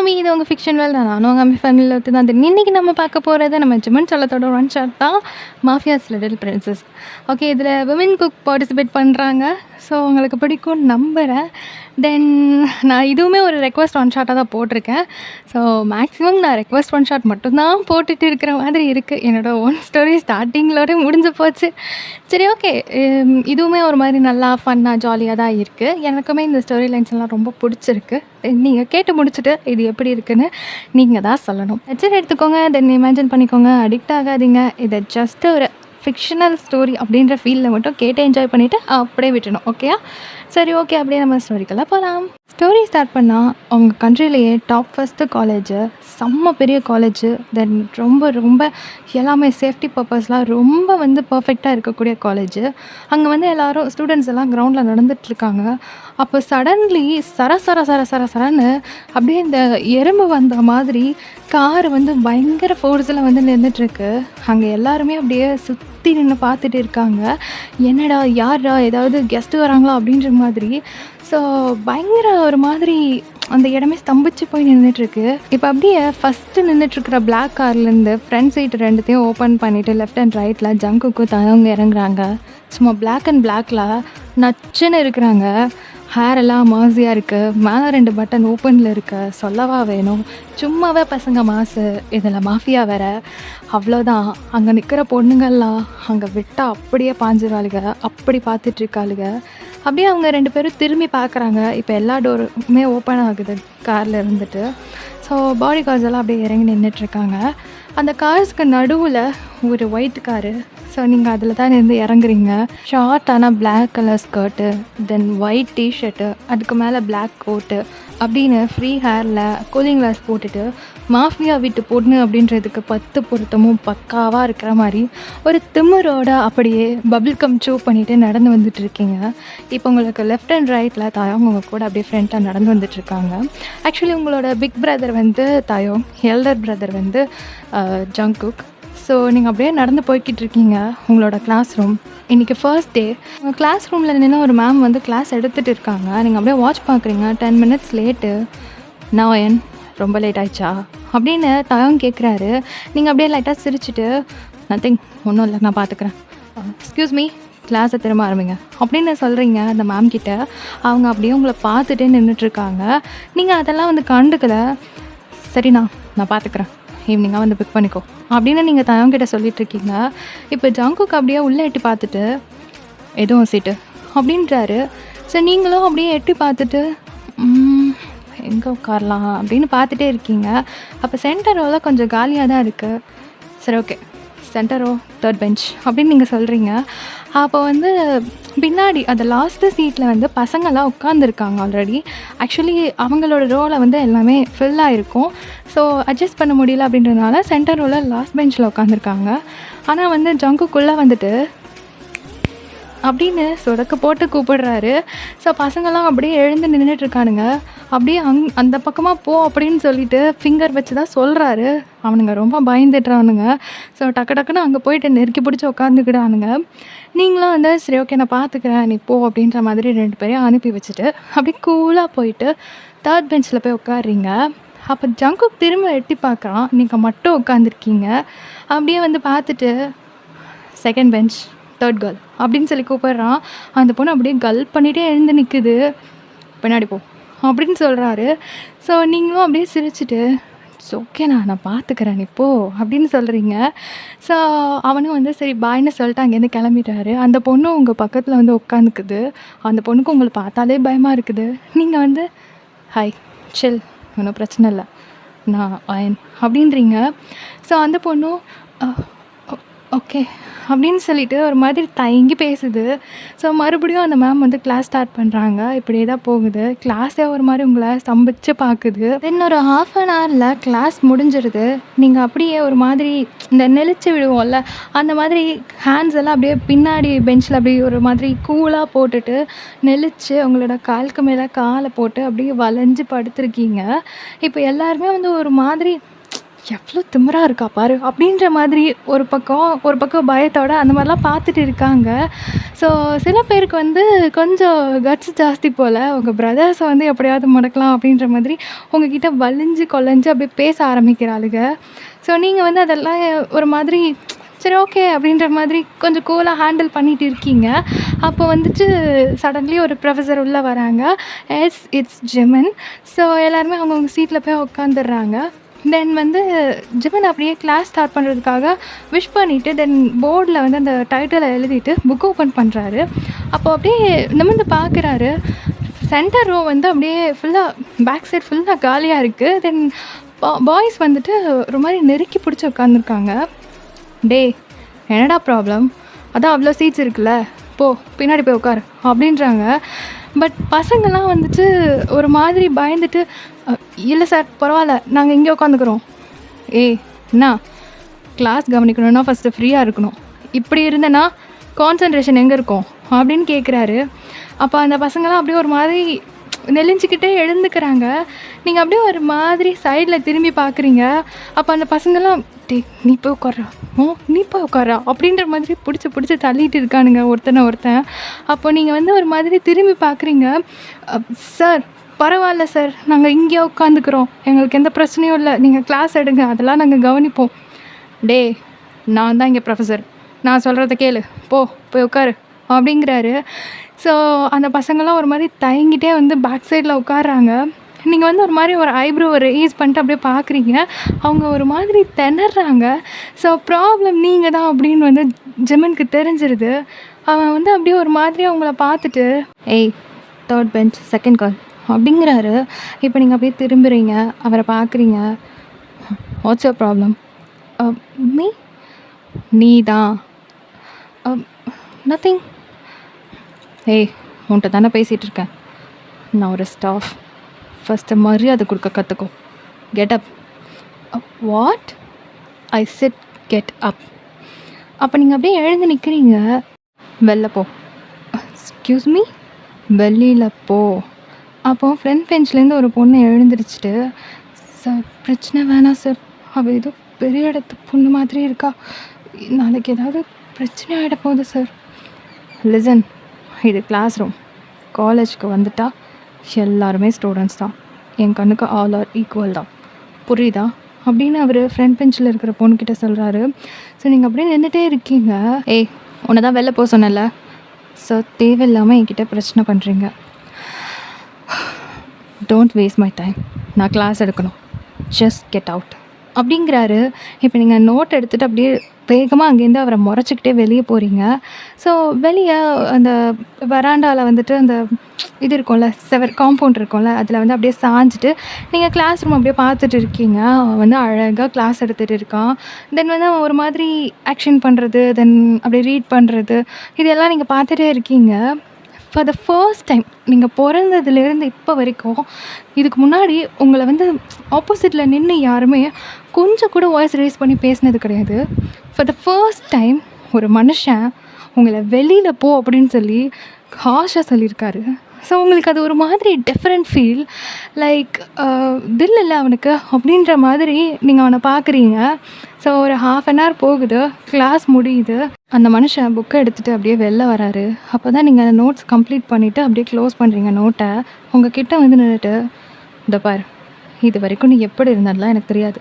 மாமி இது உங்கள் ஃபிக்ஷன் வேல் தான் நானும் உங்கள் அம்மி ஃபேமிலியில் ஒத்து தான் தெரியும். இன்றைக்கி நம்ம பார்க்க போகிறது நம்ம ஜிமன் சொல்லத்தோட ஒன் ஷாட் தான் மாஃபியாஸ் லிட்டில் பிரின்சஸ். ஓகே, இதில் விமன் குக் பார்ட்டிசிபேட் பண்ணுறாங்க. ஸோ உங்களுக்கு பிடிக்கும்னு நம்புகிறேன். தென் நான் இதுவுமே ஒரு ரெக்வஸ்ட் ஒன் ஷாட்டாக தான் போட்டிருக்கேன். ஸோ மேக்ஸிமம் நான் ரெக்வஸ்ட் ஒன் ஷாட் மட்டும்தான் போட்டுட்டு இருக்கிற மாதிரி இருக்குது. என்னோடய ஒன் ஸ்டோரி ஸ்டார்டிங்களோட முடிஞ்சு போச்சு. சரி, ஓகே, இதுவுமே ஒரு மாதிரி நல்லா ஃபன்னாக ஜாலியாக தான் இருக்குது. எனக்குமே இந்த ஸ்டோரி லைன்ஸ் எல்லாம் ரொம்ப பிடிச்சிருக்கு. நீங்கள் கேட்டு முடிச்சுட்டு இது எப்படி இருக்குன்னு நீங்கள் தான் சொல்லணும். ஹெட்செட் எடுத்துக்கோங்க, தென் இமேஜின் பண்ணிக்கோங்க, அடிக்ட் ஆகாதீங்க. இதை ஜஸ்ட் ஒரு ஃபிக்ஷனல் ஸ்டோரி அப்படின்ற ஃபீலில் மட்டும் கேட்டு என்ஜாய் பண்ணிவிட்டு அப்படியே விட்டணும். ஓகேயா? சரி, ஓகே, அப்படியே நம்ம ஸ்டோரிக்கெல்லாம் போகலாம். ஸ்டோரி ஸ்டார்ட் பண்ணால் உங்கள் கண்ட்ரிலேயே டாப் ஃபஸ்ட்டு காலேஜு, செம்ம பெரிய காலேஜு, தென் ரொம்ப ரொம்ப எல்லாமே சேஃப்டி பர்பஸ்லாம் ரொம்ப வந்து பர்ஃபெக்டாக இருக்கக்கூடிய காலேஜு. அங்கே வந்து எல்லோரும் ஸ்டூடெண்ட்ஸ் எல்லாம் கிரவுண்டில் நடந்துகிட்ருக்காங்க. அப்போ சடன்லி சரன்னு அப்படியே இந்த எறும்பு வந்த மாதிரி கார் வந்து பயங்கர ஃபோர்ஸில் வந்து நின்றுட்டுருக்கு. அங்கே எல்லாருமே அப்படியே சுற்றி நின்று பார்த்துட்டு இருக்காங்க. என்னடா, யாரா, ஏதாவது கெஸ்ட்டு வராங்களா அப்படின்ற மாதிரி. ஸோ பயங்கர ஒரு மாதிரி அந்த இடமே ஸ்தம்பிச்சு போய் நின்றுட்டுருக்கு. இப்போ அப்படியே ஃபஸ்ட்டு நின்றுட்டுருக்கிற பிளாக் கார்லேருந்து ஃப்ரண்ட் சீட்டு ரெண்டுத்தையும் ஓப்பன் பண்ணிவிட்டு லெஃப்ட் அண்ட் ரைட்டில் ஜங்குக்கு தயவங்க இறங்குறாங்க. சும்மா பிளாக் அண்ட் பிளாக்கில் நச்சுன்னு இருக்கிறாங்க. ஹேர் எல்லாம் மாஸியாக இருக்குது. மேலே 2 பட்டன் ஓப்பனில் இருக்க. சொல்லவா வேணும்? சும்மாவே பசங்க மாசு, இதில் மாஃபியா வேறு. அவ்வளோதான். அங்கே நிற்கிற பொண்ணுங்கள்லாம் அங்கே விட்டால் அப்படியே பாஞ்சிருவாளுங்க. அப்படி பார்த்துட்ருக்காளுங்க. அப்படியே அவங்க 2 பேரும் திரும்பி பார்க்குறாங்க. இப்போ எல்லா டோருமே ஓப்பன் ஆகுது காரில் இருந்துட்டு. ஸோ பாடி கார்ஸ் எல்லாம் அப்படியே இறங்கி நின்றுட்டுருக்காங்க. அந்த கார்ஸ்க்கு நடுவில் ஒரு ஒயிட் காரு. ஸோ நீங்கள் அதில் தான் இருந்து இறங்குறீங்க. ஷார்ட்டான பிளாக் கலர் ஸ்கர்ட்டு, தென் ஒயிட் டிஷர்ட்டு, அதுக்கு மேலே பிளாக் கோட்டு அப்படின்னு ஃப்ரீ ஹேரில் கூலிங் கிளாஸ் போட்டுட்டு மாஃபியா வீட்டு பொண்ணு அப்படின்றதுக்கு 10 பொருத்தமும் பக்காவாக இருக்கிற மாதிரி ஒரு திமிரோட அப்படியே பபிள் கம் சூ பண்ணிவிட்டு நடந்து வந்துட்டுருக்கீங்க. இப்போ உங்களுக்கு லெஃப்ட் அண்ட் ரைட்டில் தாயோங் உங்கள் கூட அப்படியே ஃப்ரெண்டாக நடந்து வந்துட்டுருக்காங்க. ஆக்சுவலி உங்களோட பிக் பிரதர் வந்து தாயோங், எல்டர் பிரதர் வந்து ஜங்குக். ஸோ நீங்கள் அப்படியே நடந்து போய்கிட்டு இருக்கீங்க. உங்களோட கிளாஸ் ரூம் இன்றைக்கி ஃபர்ஸ்ட் டே. உங்கள் கிளாஸ் ரூமில் நின்று ஒரு மேம் வந்து கிளாஸ் எடுத்துகிட்டு இருக்காங்க. நீங்கள் அப்படியே வாட்ச் பார்க்குறீங்க. 10 மினிட்ஸ் லேட்டு. நான் ரொம்ப லேட் ஆயிடுச்சா அப்படின்னு தயம் கேட்குறாரு. நீங்கள் அப்படியே லைட்டாக சிரிச்சுட்டு நத்திங், ஒன்றும் இல்லை, நான் பார்த்துக்குறேன், எக்ஸ்கியூஸ் மீ, கிளாஸை திரும்ப ஆரம்பிங்க அப்படின்னு சொல்கிறீங்க அந்த மேம் கிட்ட. அவங்க அப்படியே உங்களை பார்த்துட்டே நின்றுட்டுருக்காங்க. நீங்கள் அதெல்லாம் வந்து கண்டுக்கலை. சரிண்ணா, நான் பார்த்துக்குறேன், ஈவினிங்காக வந்து பிக் பண்ணிக்கோ அப்படின்னு நீங்கள் தயங்கிட்ட சொல்லிகிட்ருக்கீங்க. இப்போ ஜங்குக்கு அப்படியே உள்ளே எட்டி பார்த்துட்டு எதுவும் சீட்டு அப்படின்றாரு. ஸோ நீங்களும் அப்படியே எட்டி பார்த்துட்டு எங்கே உட்காரலாம் அப்படின்னு பார்த்துட்டே இருக்கீங்க. அப்போ சென்டர் ரோவில் கொஞ்சம் காலியாக தான் இருக்குது. சரி, okay, centre row 3rd bench அப்படின்னு நீங்கள் சொல்கிறீங்க. அப்போ வந்து பின்னாடி அந்த லாஸ்ட்டு சீட்டில் வந்து பசங்கள்லாம் உட்காந்துருக்காங்க ஆல்ரெடி. ஆக்சுவலி அவங்களோட ரோவில் வந்து எல்லாமே ஃபில்லாக இருக்கும். ஸோ அட்ஜஸ்ட் பண்ண முடியல அப்படின்றதுனால சென்டர் ரோவில் லாஸ்ட் பெஞ்சில் உட்காந்துருக்காங்க. ஆனால் வந்து ஜங்குக்குள்ளே வந்துட்டு அப்படின்னு சொடக்க போட்டு கூப்பிடுறாரு. ஸோ பசங்கள்லாம் அப்படியே எழுந்து நின்றுட்டுருக்கானுங்க. அப்படியே அந்த பக்கமாக போ அப்படின்னு சொல்லிட்டு ஃபிங்கர் வச்சு தான் சொல்கிறாரு. அவனுங்க ரொம்ப பயந்துடுறானுங்க. ஸோ டக்குன்னு அங்கே போயிட்டு நெருக்கி பிடிச்சி உட்காந்துக்கிடானுங்க. நீங்களும் வந்து சரி, ஓகே, நான் பார்த்துக்கிறேன், நீ போ அப்படின்ற மாதிரி 2 பேரையும் அனுப்பி வச்சுட்டு அப்படியே கூலாக போயிட்டு 3rd பெஞ்சில் போய் உட்காடுறீங்க. அப்போ ஜங்குக் திரும்ப எட்டி பார்க்குறான். நீங்கள் மட்டும் உட்காந்துருக்கீங்க. அப்படியே வந்து பார்த்துட்டு 2nd பெஞ்ச் 3rd கேர்ள் அப்படின்னு சொல்லி கூப்பிட்றான். அந்த பொண்ணு அப்படியே கல் பண்ணிகிட்டே எழுந்து நிற்குது. பின்னாடி போ அப்படின்னு சொல்கிறாரு. ஸோ நீங்களும் அப்படியே சிரிச்சுட்டு ஓகேண்ணா, நான் பார்த்துக்கிறேன், நீ போ அப்படின்னு சொல்கிறீங்க. ஸோ அவனும் வந்து சரி பாய்னு சொல்லிட்டு அங்கேருந்து கிளம்பிட்டாரு. அந்த பொண்ணும் உங்கள் பக்கத்தில் வந்து உட்காந்துக்குது. அந்த பொண்ணுக்கு உங்களை பார்த்தாலே பயமாக இருக்குது. நீங்கள் வந்து ஹாய், சில், ஒன்றும் பிரச்சனை இல்லை, நான் அயன் அப்படின்றீங்க. ஸோ அந்த பொண்ணும் ஓகே அப்படின்னு சொல்லிட்டு ஒரு மாதிரி தயங்கி பேசுது. ஸோ மறுபடியும் அந்த மேம் வந்து கிளாஸ் ஸ்டார்ட் பண்ணுறாங்க. இப்படியே தான் போகுது. கிளாஸே ஒரு மாதிரி உங்களை ஸ்தம்பிச்சு பார்க்குது. தென் ஒரு 1/2 ஹவரில் கிளாஸ் முடிஞ்சிருது. நீங்கள் அப்படியே ஒரு மாதிரி இந்த நெளிச்சு விடுவோம்ல, அந்த மாதிரி ஹேண்ட்ஸ் எல்லாம் அப்படியே பின்னாடி பெஞ்சில் அப்படியே ஒரு மாதிரி கூலாக போட்டுட்டு நெளிச்சு உங்களோட காலுக்கு மேலே காலை போட்டு அப்படியே வளைஞ்சு படுத்துருக்கீங்க. இப்போ எல்லாருமே வந்து ஒரு மாதிரி எவ்வளோ திமிரா இருக்கா பாரு அப்படின்ற மாதிரி ஒரு பக்கம் பயத்தோட அந்த மாதிரிலாம் பார்த்துட்டு இருக்காங்க. ஸோ சில பேருக்கு வந்து கொஞ்சம் கட்ஸ் ஜாஸ்தி போல், உங்கள் பிரதர்ஸை வந்து எப்படியாவது முடக்கலாம் அப்படின்ற மாதிரி உங்ககிட்ட வலிஞ்சு கொலைஞ்சு அப்படியே பேச ஆரம்பிக்கிறாளுங்க. ஸோ நீங்கள் வந்து அதெல்லாம் ஒரு மாதிரி சரி ஓகே அப்படின்ற மாதிரி கொஞ்சம் கூலாக ஹேண்டில் பண்ணிட்டு இருக்கீங்க. அப்போ வந்துட்டு சடன்லி ஒரு ப்ரொஃபஸர் உள்ளே வராங்க. இட்ஸ் ஜெமன். ஸோ எல்லாருமே அவங்கவுங்க சீட்டில் போய் உட்காந்துடுறாங்க. தென் வந்து ஜிமன் அப்படியே கிளாஸ் ஸ்டார்ட் பண்ணுறதுக்காக விஷ் பண்ணிவிட்டு தென் போர்டில் வந்து அந்த டைட்டிலை எழுதிட்டு புக் ஓப்பன் பண்ணுறாரு. அப்போ அப்படியே நிமிர்ந்து பார்க்குறாரு. சென்டர் ரோ வந்து அப்படியே ஃபுல்லாக பேக் சைட் ஃபுல்லாக காலியாக இருக்குது. தென் பாய்ஸ் வந்துட்டு ஒரு மாதிரி நெருக்கி பிடிச்சி உட்காந்துருக்காங்க. டே என்னடா ப்ராப்ளம், அதான் அவ்வளோ சீட்ஸ் இருக்குல்ல, போ பின்னாடி போய் உட்காரு அப்படின்றாங்க. பட் பசங்கள்லாம் வந்துட்டு ஒரு மாதிரி பயந்துட்டு இல்லை சார் பரவாயில்ல நாங்கள் இங்கே உட்காந்துக்குறோம். என்ன கிளாஸ் கவனிக்கணுன்னா ஃபஸ்ட்டு ஃப்ரீயாக இருக்கணும், இப்படி இருந்தேன்னா கான்சன்ட்ரேஷன் எங்கே இருக்கும் அப்படின்னு கேட்குறாரு. அப்போ அந்த பசங்களாம் அப்படியே ஒரு மாதிரி நெளிஞ்சிக்கிட்டே எழுந்துக்கிறாங்க. நீங்கள் அப்படியே ஒரு மாதிரி சைடில் திரும்பி பார்க்குறீங்க. அப்போ அந்த பசங்களாம் நீ போய் உட்கார்றா, நீ போய் உட்கார்றா அப்படின்ற மாதிரி பிடிச்சி தள்ளிட்டு இருக்கானுங்க ஒருத்தன். அப்போ நீங்கள் வந்து ஒரு மாதிரி திரும்பி பார்க்குறீங்க. சார் பரவாயில்ல சார், நாங்கள் இங்கே உட்காந்துக்கிறோம், எங்களுக்கு எந்த பிரச்சனையும் இல்லை, நீங்கள் கிளாஸ் எடுங்க, அதெல்லாம் நாங்கள் கவனிப்போம். டே நான் தான் இங்கே ப்ரொஃபஸர், நான் சொல்கிறத கேளு, போய் உட்காரு அப்படிங்கிறாரு. ஸோ அந்த பசங்கள்லாம் ஒரு மாதிரி தயங்கிட்டே வந்து பேக் சைடில் உட்காடுறாங்க. நீங்கள் வந்து ஒரு மாதிரி ஒரு ஐப்ரோ ரேஸ் பண்ணிட்டு அப்படியே பார்க்குறீங்க. அவங்க ஒரு மாதிரி திணறாங்க. ஸோ ப்ராப்ளம் நீங்கள் தான் அப்படின்னு வந்து ஜெமனுக்கு தெரிஞ்சிருது. அவன் வந்து அப்படியே ஒரு மாதிரி அவங்கள பார்த்துட்டு தேர்ட் பெஞ்ச் செகண்ட் கால் அப்படிங்கிறாரு. இப்போ நீங்கள் அப்படியே திரும்புகிறீங்க, அவரை பார்க்குறீங்க. What's your problem? மீ நீ தான் நத்திங். உன்கிட்ட தானே பேசிகிட்டு இருக்கேன், நான் ஒரு ஸ்டாஃப், ஃபஸ்ட்டு மரியாதை கொடுக்க கற்றுக்கோ. Get up. What? I set get up. அப்போ நீங்கள் அப்படியே எழுந்து நிற்கிறீங்க. வெளில போ. எக்ஸ்கியூஸ் மீ, வெளியில் போ. அப்போது ஃப்ரண்ட் பெஞ்ச்லேருந்து ஒரு பொண்ணு எழுந்திரிச்சிட்டு, சார் பிரச்சனை வேணாம் சார், அவள் ஏதோ பெரிய இடத்து பொண்ணு மாதிரி இருக்கா, நாளைக்கு ஏதாவது பிரச்சனை ஆகிட போகுது சார். லிசன், இது கிளாஸ் ரூம், காலேஜுக்கு வந்துட்டா எல்லாருமே ஸ்டூடெண்ட்ஸ் தான், என் கண்ணுக்கு ஆல் ஆர் ஈக்குவல் தான், புரியுதா அப்படின்னு அவர் ஃப்ரண்ட் பெஞ்சில் இருக்கிற பொண்ணுக்கிட்ட சொல்கிறாரு. ஸோ நீங்கள் அப்படியே நின்றுட்டே இருக்கீங்க. உன்னை தான் வெளில போக சொன்னல, ஸோ தேவையில்லாமல் என்கிட்ட பிரச்சனை பண்ணுறீங்க. டோன்ட் வேஸ்ட் மை டைம், நான் கிளாஸ் எடுக்கணும், ஜஸ்ட் கெட் அவுட் அப்படிங்கிறாரு. இப்போ நீங்கள் நோட் எடுத்துகிட்டு அப்படியே வேகமாக அங்கேருந்து அவரை முறைச்சிக்கிட்டே வெளியே போகிறீங்க. ஸோ வெளியே அந்த வராண்டாவில் வந்துட்டு அந்த இது இருக்கும்ல, காம்பவுண்ட் இருக்கும்ல, அதில் வந்து அப்படியே சாஞ்சிட்டு நீங்கள் கிளாஸ் ரூம் அப்படியே பார்த்துட்டு இருக்கீங்க. அவன் வந்து அழகாக கிளாஸ் எடுத்துகிட்டு இருக்கான். தென் வந்து அவன் ஒரு மாதிரி ஆக்ஷன் பண்ணுறது, தென் அப்படியே ரீட் பண்ணுறது, இதெல்லாம் நீங்கள் பார்த்துட்டே இருக்கீங்க. ஃபார் த ஃபர்ஸ்ட் டைம் நீங்கள் பிறந்ததுலேருந்து இப்போ வரைக்கும் இதுக்கு முன்னாடி உங்களை வந்து ஆப்போசிட்டில் நின்று யாருமே கொஞ்சம் கூட வாய்ஸ் ரேஸ் பண்ணி பேசினது கிடையாது. ஃபார் த ஃபர்ஸ்ட் டைம் ஒரு மனுஷன் உங்களை வெளியில் போ அப்படின்னு சொல்லி ஹாஷாக சொல்லியிருக்காரு. ஸோ உங்களுக்கு அது ஒரு மாதிரி டிஃப்ரெண்ட் ஃபீல், லைக் தில் இல்லை அவனுக்கு அப்படின்ற மாதிரி நீங்கள் அவனை பார்க்குறீங்க. ஸோ ஒரு 1/2 hour போகுது, கிளாஸ் முடியுது. அந்த மனுஷன் புக்கை எடுத்துகிட்டு அப்படியே வெளில வராரு. அப்போ தான் நீங்கள் அந்த நோட்ஸ் கம்ப்ளீட் பண்ணிவிட்டு அப்படியே க்ளோஸ் பண்ணுறீங்க நோட்டை. உங்கள் கிட்டே வந்து நின்றுட்டு, இந்த பார், இது வரைக்கும் நீ எப்படி இருந்ததெல்லாம் எனக்கு தெரியாது,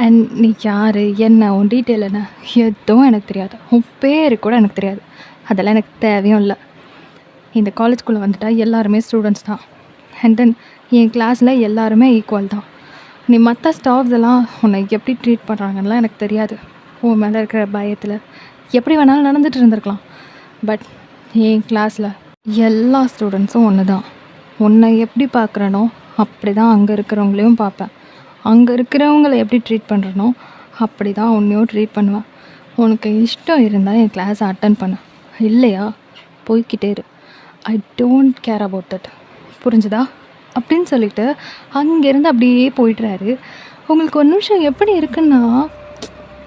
அண்ட் நீ யார், என்ன, உன் டீட்டெயில் என்ன, எதுவும் எனக்கு தெரியாது, உன் பேர் கூட எனக்கு தெரியாது, அதெல்லாம் எனக்கு தேவையும் இல்லை. இந்த காலேஜ்குள்ளே வந்துட்டால் எல்லாருமே ஸ்டூடெண்ட்ஸ் தான், அண்ட் தென் என் கிளாஸில் எல்லாருமே ஈக்குவல் தான். நீ மற்ற ஸ்டாஃப்ஸ் எல்லாம் உன்னை எப்படி ட்ரீட் பண்ணுறாங்கலாம் எனக்கு தெரியாது, உன் மேலே இருக்கிற பயத்தில் எப்படி வேணாலும் நடந்துகிட்டு இருந்திருக்கலாம். பட் என் கிளாஸில் எல்லா ஸ்டூடெண்ட்ஸும் ஒன்று தான். உன்னை எப்படி பார்க்குறனோ அப்படி தான் அங்கே இருக்கிறவங்களையும் பார்ப்பேன், அங்கே இருக்கிறவங்கள எப்படி ட்ரீட் பண்ணுறனோ அப்படி தான் உன்னையும் ட்ரீட் பண்ணுவேன். உனக்கு இஷ்டம் இருந்தால் என் கிளாஸை அட்டன் பண்ண, இல்லையா போய்கிட்டே இரு. I don't care about that, புரிஞ்சுதா அப்படின்னு சொல்லிவிட்டு அங்கேருந்து அப்படியே போய்ட்றாரு. உங்களுக்கு ஒரு நிமிஷம் எப்படி இருக்குன்னா,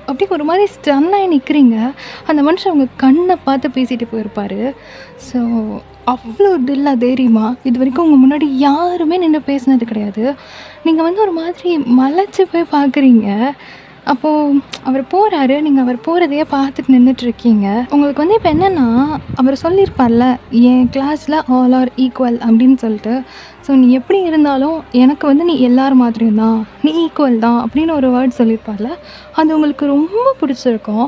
அப்படியே ஒரு மாதிரி ஸ்டன்னாகி நிற்கிறீங்க. அந்த மனுஷன் அவங்க கண்ணை பார்த்து பேசிட்டு போயிருப்பார். ஸோ அவ்வளோ டில்லா தைரியமா இதுவரைக்கும் உங்க முன்னாடி யாருமே நின்னு பேசினது கிடையாது. நீங்க வந்து ஒரு மாதிரி மலைச்சு போய் பார்க்குறீங்க. அப்போ அவர் போறாரு. நீங்க அவர் போறதையே பார்த்துட்டு நின்னுட்டுருக்கீங்க. உங்களுக்கு வந்து இப்ப என்னன்னா, அவர் சொல்லியிருப்பார்ல, "என் கிளாஸ்ல ஆல் ஆர் ஈக்குவல்" அப்படின்னு சொல்லிட்டு. ஸோ "நீ எப்படி இருந்தாலும் எனக்கு வந்து நீ எல்லார் மாதிரியும் தான். நீ ஈக்குவல் தான்" அப்படின்னு ஒரு வேர்ட் சொல்லியிருப்பார்ல. அது உங்களுக்கு ரொம்ப பிடிச்சிருக்கும்.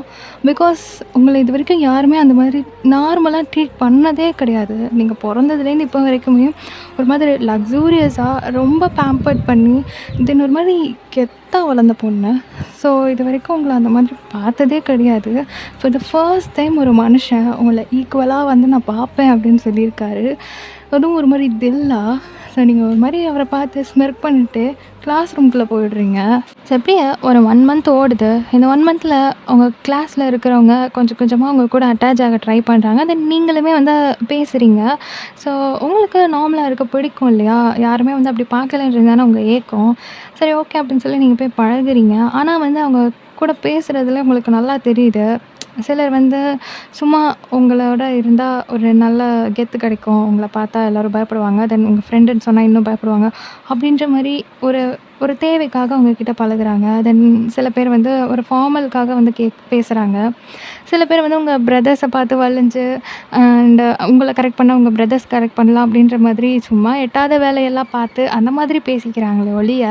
பிகாஸ் உங்கள இதுவரைக்கும் யாருமே அந்த மாதிரி நார்மலா ட்ரீட் பண்ணதே கிடையாது. நீங்க பொறந்ததுலேருந்து இப்போ வரைக்குமே ஒரு மாதிரி லக்ஸூரியஸா ரொம்ப பேம்பர்ட் பண்ணி, தென் ஒரு மாரி கெத்தா வளர்ந்த பொண்ணு. ஸோ இதுவரைக்கும் உங்கள அந்த மாதிரி பார்த்ததே கிடையாது. ஃபார் த ஃபர்ஸ்ட் டைம் ஒரு மனுஷன் உங்கள ஈக்குவலா வந்து நான் பார்ப்பேன் அப்படின்னு சொல்லியிருக்காரு. அதுவும் ஒரு மாரி தில்லா. ஸோ நீங்க ஒரு மாரி அவர பார்த்து ஸ்மிர்க் பண்ணிட்டு கிளாஸ் ரூம்குள்ள போயிடுறீங்க. ஸோ அப்படியே ஒரு 1 மந்த் ஓடுது. இந்த 1 மந்த்ல உங்க கிளாஸ்ல இருக்கிறவங்க கொஞ்சம் கொஞ்சமா உங்க கூட அட்டாச் ஆக ட்ரை பண்றாங்க. தென் நீங்களுமே வந்து பேசுறீங்க. ஸோ உங்களுக்கு நார்மலா இருக்க பிடிக்கும் இல்லையா? யாருமே வந்து அப்படி பார்க்கலன்றது தானே உங்க ஏக்கம். சரி ஓகே அப்படின்னு சொல்லி நீங்க போய் பழகுறீங்க. ஆனா வந்து அவங்க கூட பேசுறதுல உங்களுக்கு நல்லா தெரியுது. சிலர் வந்து சும்மா உங்களோட இருந்தா ஒரு நல்ல கெத்து கிடைக்கும். உங்கள பார்த்தா எல்லாரும் பயப்படுவாங்க. தென் உங்க ஃப்ரெண்டுன்னு சொன்னா இன்னும் பயப்படுவாங்க. அப்படின்ற மாரி ஒரு ஒரு தேவைக்காக உங்ககிட்ட பழகுறாங்க. தென் சில பேர் வந்து ஒரு ஃபார்மலுக்காக வந்து பேசுறாங்க. சில பேர் வந்து உங்க பிரதர்ஸ பார்த்து வலிஞ்சு அண்ட் உங்கள கரெக்ட் பண்ணா உங்க பிரதர்ஸ் கரெக்ட் பண்ணலாம் அப்படின்ற மாதிரி சும்மா எட்டாத வேலையெல்லாம் பார்த்து அந்த மாதிரி பேசிக்கிறாங்களே ஒழிய,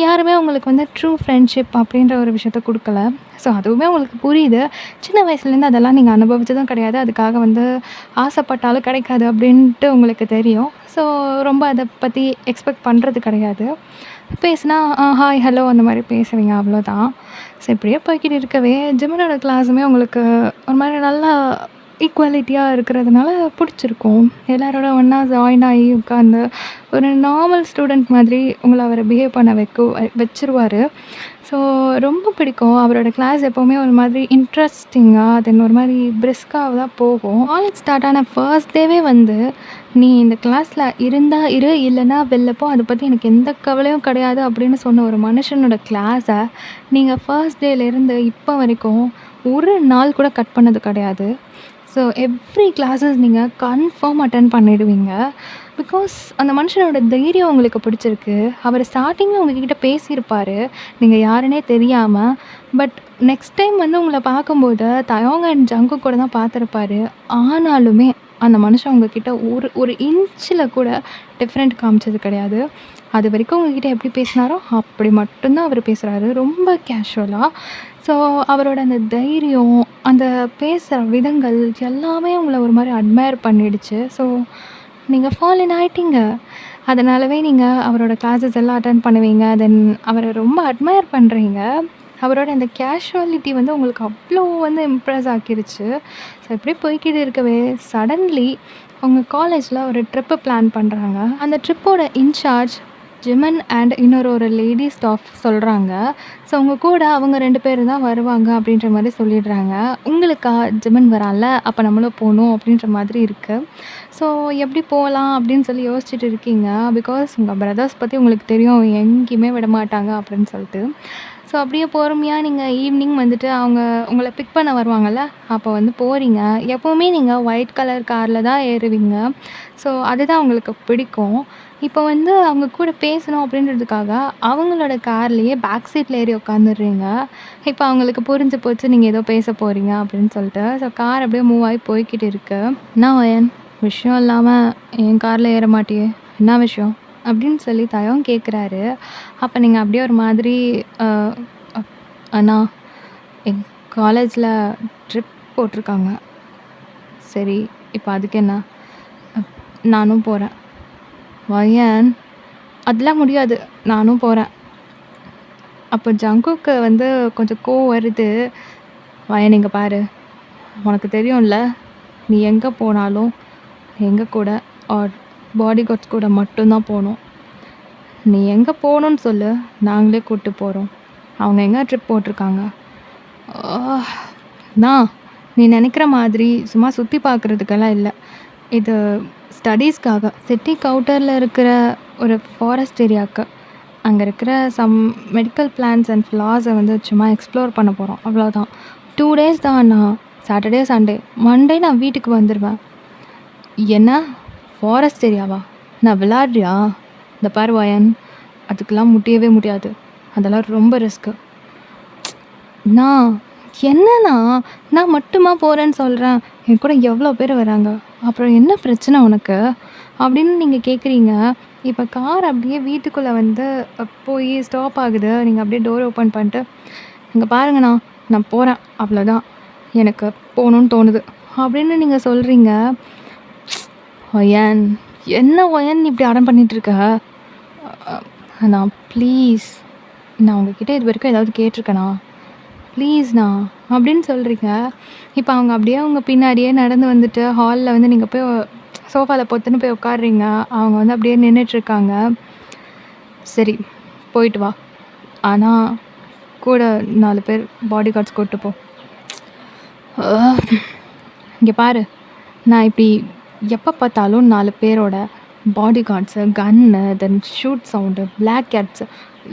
யாருமே உங்களுக்கு வந்து ட்ரூ ஃப்ரெண்ட்ஷிப் அப்படின்ற ஒரு விஷயத்த குடுக்கல. ஸோ அதுவுமே உங்களுக்கு புரியுது. சின்ன வயசுலேருந்து அதெல்லாம் நீங்க அனுபவிச்சதும் கிடையாது. அதுக்காக வந்து ஆசைப்பட்டாலும் கிடைக்காது அப்படின்ட்டு உங்களுக்கு தெரியும். ஸோ ரொம்ப அத பத்தி எக்ஸ்பெக்ட் பண்றது கிடையாது. பேசுனா ஹாய், ஹலோ அந்த மாரி பேசுவீங்க அவ்வளோதான். ஸோ இப்படியே போய்க்கிட்டு இருக்கவே ஜெமினோட கிளாஸுமே உங்களுக்கு ஒரு மாரி நல்லா ஈக்குவாலிட்டியா இருக்கிறதுனால பிடிச்சிருக்கும். எல்லாரோட ஒண்ணா ஜாயின் ஆகி உட்காந்து ஒரு நார்மல் ஸ்டூடெண்ட் மாதிரி உங்கள அவர பிஹேவ் பண்ண வச்சுருவாரு. ஸோ ரொம்ப பிடிக்கும். அவரோட கிளாஸ் எப்போவுமே ஒரு மாதிரி இன்ட்ரெஸ்டிங்கா தென் ஒரு மாரி பிரிஸ்கா தான் போகும். காலேஜ் ஸ்டார்ட் ஆன ஃபர்ஸ்ட் டேவே வந்து, "நீ இந்த கிளாஸ்ல இருந்தா இரு, இல்லன்னா வெளில போ. அத பத்தி எனக்கு எந்த கவலையும் கிடையாது" அப்படின்னு சொன்ன ஒரு மனுஷனோட கிளாஸ நீங்க ஃபர்ஸ்ட் டேலேருந்து இப்போ வரைக்கும் ஒரு நாள் கூட கட் பண்ணது கிடையாது. ஸோ எவ்ரி கிளாஸஸ் நீங்க கன்ஃபார்ம் அட்டெண்ட் பண்ணிடுவீங்க. பிகாஸ் அந்த மனுஷனோட தைரியம் உங்களுக்கு பிடிச்சிருக்கு. அவர் ஸ்டார்ட்டிங்ல உங்ககிட்ட பேசியிருப்பாரு. நீங்க யாருன்னே தெரியாம. பட் நெக்ஸ்ட் டைம் வந்து உங்கள பார்க்கும்போது தயோங் அண்ட் ஜங்குக் கூட தான் பார்த்துருப்பாரு. ஆனாலுமே அந்த மனுஷன் உங்ககிட்ட ஒரு ஒரு இன்ச்சில கூட டிஃப்ரெண்ட் காமிச்சது கிடையாது. அதுவரைக்கும் உங்ககிட்ட எப்படி பேசினாரோ அப்படி மட்டும் தான் அவரு பேசுறாரு. ரொம்ப கேஷுவலா. ஸோ அவரோட அந்த தைரியம், அந்த பேசுற விதங்கள் எல்லாமே உங்கள ஒரு மாரி அட்மையர் பண்ணிடுச்சு. ஸோ நீங்க ஃபால் இன் ஆயிட்டீங்க. அதனாலவே நீங்க அவரோட கிளாஸஸ் எல்லாம் அட்டெண்ட் பண்ணுவீங்க. தென் அவர ரொம்ப அட்மையர் பண்றீங்க. அவரோட அந்த கேஷுவாலிட்டி வந்து உங்களுக்கு அவ்வளோ வந்து இம்ப்ரெஸ் ஆக்கிருச்சு. ஸோ இப்படியே போய்க்கிட்டு இருக்கவே சடன்லி உங்க காலேஜ்ல ஒரு ட்ரிப்பு பிளான் பண்றாங்க. அந்த ட்ரிப்போட இன்சார்ஜ் ஜிமன் அண்ட் இன்னொரு லேடி ஸ்டாஃப் சொல்றாங்க. ஸோ உங்க கூட அவங்க 2 பேர் தான் வருவாங்க அப்படின்ற மாரி சொல்லிடுறாங்க. உங்களுக்கா ஜிமன் வரான்ல, அப்ப நம்மளும் போணும் அப்படின்ற மாதிரி இருக்கு. ஸோ எப்படி போலாம் அப்படின்னு சொல்லி யோசிச்சுட்டு இருக்கீங்க. பிகாஸ் உங்க பிரதர்ஸ் பத்தி உங்களுக்கு தெரியும். எங்கேயுமே விடமாட்டாங்க அப்படின்னு சொல்லிட்டு. ஸோ அப்படியே பொறுமையா நீங்க ஈவினிங் வந்துட்டு அவங்க உங்கள பிக் பண்ண வருவாங்கல்ல, அப்போ வந்து போறீங்க. எப்பவுமே நீங்க ஒயிட் கலர் கார்ல தான் ஏறுவீங்க. ஸோ அதுதான் உங்களுக்கு பிடிக்கும். இப்போ வந்து அவங்க கூட பேசணும் அப்படின்றதுக்காக அவங்களோட கார்லயே பேக் சீட்ல ஏறி உட்காந்துடுறீங்க. இப்போ அவங்களுக்கு புரிஞ்சு போச்சு நீங்க ஏதோ பேச போறீங்க அப்படின்னு சொல்லிட்டு. ஸோ கார் அப்படியே மூவ் ஆகி போய்க்கிட்டு இருக்கு. "என்ன வயன், விஷயம் இல்லாம என் கார்ல ஏற மாட்டியே? என்ன விஷயம்?" அப்படின்னு சொல்லி தயோங் கேட்குறாரு. அப்ப நீங்க அப்படியே ஒரு மாதிரி அ அப் "அண்ணா, எங்க காலேஜ்ல ட்ரிப் போட்டிருக்காங்க. சரி, இப்ப அதுக்கு என்ன? அப் நானும் போறேன்." "வயன், அதெல்லாம் முடியாது. நானும் போறேன்." அப்போ ஜங்குக்கு வந்து கொஞ்சம் கோவம் வருது. "வயன் இங்க பாரு. உனக்கு தெரியும்ல, நீ எங்க போனாலும் எங்க கூட ஆர் பாடிகார்ட்ஸ் கூட மட்டும் தான் போணும். நீ எங்க போணும்னு சொல்லு, நாங்களே கூட்டு போறோம். அவங்க எங்க ட்ரிப் போட்டிருக்காங்க." "அண்ணா, நீ நினைக்கிற மாதிரி சும்மா சுத்தி பார்க்கறதுக்கெல்லாம் இல்ல. இது ஸ்டடீஸ்க்காக. சிட்டிக்கு அவுட்டர்ல இருக்கிற ஒரு ஃபாரஸ்ட் ஏரியாக்கு. அங்க இருக்கிற சம் மெடிக்கல் பிளான்ட்ஸ் அண்ட் ஃப்ளார்ஸ வந்து சும்மா எக்ஸ்ப்ளோர் பண்ண போறோம். அவ்வளோதான். 2 டேஸ் தான் அண்ணா. Saturday, Sunday. மண்டே நான் வீட்டுக்கு வந்துருவேன்." "என்ன? ஃபாரஸ்ட் ஏரியாவா? நான் விளையாடுறியா? இந்த பாரு வயன், அதுக்கெல்லாம் முடியவே முடியாது. அதெல்லாம் ரொம்ப ரிஸ்க்கு. நான் என்னண்ணா, நான் மட்டுமா போறேன்னு சொல்றேன். என் கூட எவ்வளோ பேர் வராங்க. அப்புறம் என்ன பிரச்சனை உனக்கு? அப்படின்னு நீங்க கேட்குறீங்க. இப்ப கார் அப்படியே வீட்டுக்குள்ள வந்து போய் ஸ்டாப் ஆகுது. நீங்க அப்படியே டோர் ஓப்பன் பண்ணிட்டு, "இங்க பாருங்கண்ணா, நான் போறேன். அவ்வளோதான். எனக்கு போகணும்னு தோணுது." அப்படின்னு நீங்க சொல்றீங்க. ஒயன், என்ன ஒயன் நீ இப்படி அடம் பண்ணிட்டு இருக்க? அண்ணா ப்ளீஸ், நான் உங்ககிட்ட இது வரைக்கும் ஏதாவது கேட்டிருக்கேனா? ப்ளீஸ்ண்ணா அப்படின்னு சொல்கிறீங்க. இப்போ அவங்க அப்படியே அவங்க பின்னாடியே நடந்து வந்துட்டு ஹாலில் வந்து நீங்கள் போய் சோஃபாவில் பொத்துன்னு போய் உட்காடுறீங்க. அவங்க வந்து அப்படியே நின்றுட்டுருக்காங்க. சரி, போயிட்டு வா. ஆனால் கூட 4 பேர் பாடி கார்ட்ஸ் கூப்பிட்டு போ. இங்கே பாரு, நான் இப்படி எப்போ பார்த்தாலும் 4 பேரோட பாடி கார்ட்ஸு, கன்னு, தென் ஷூட் சவுண்டு, பிளாக் கேட்ஸு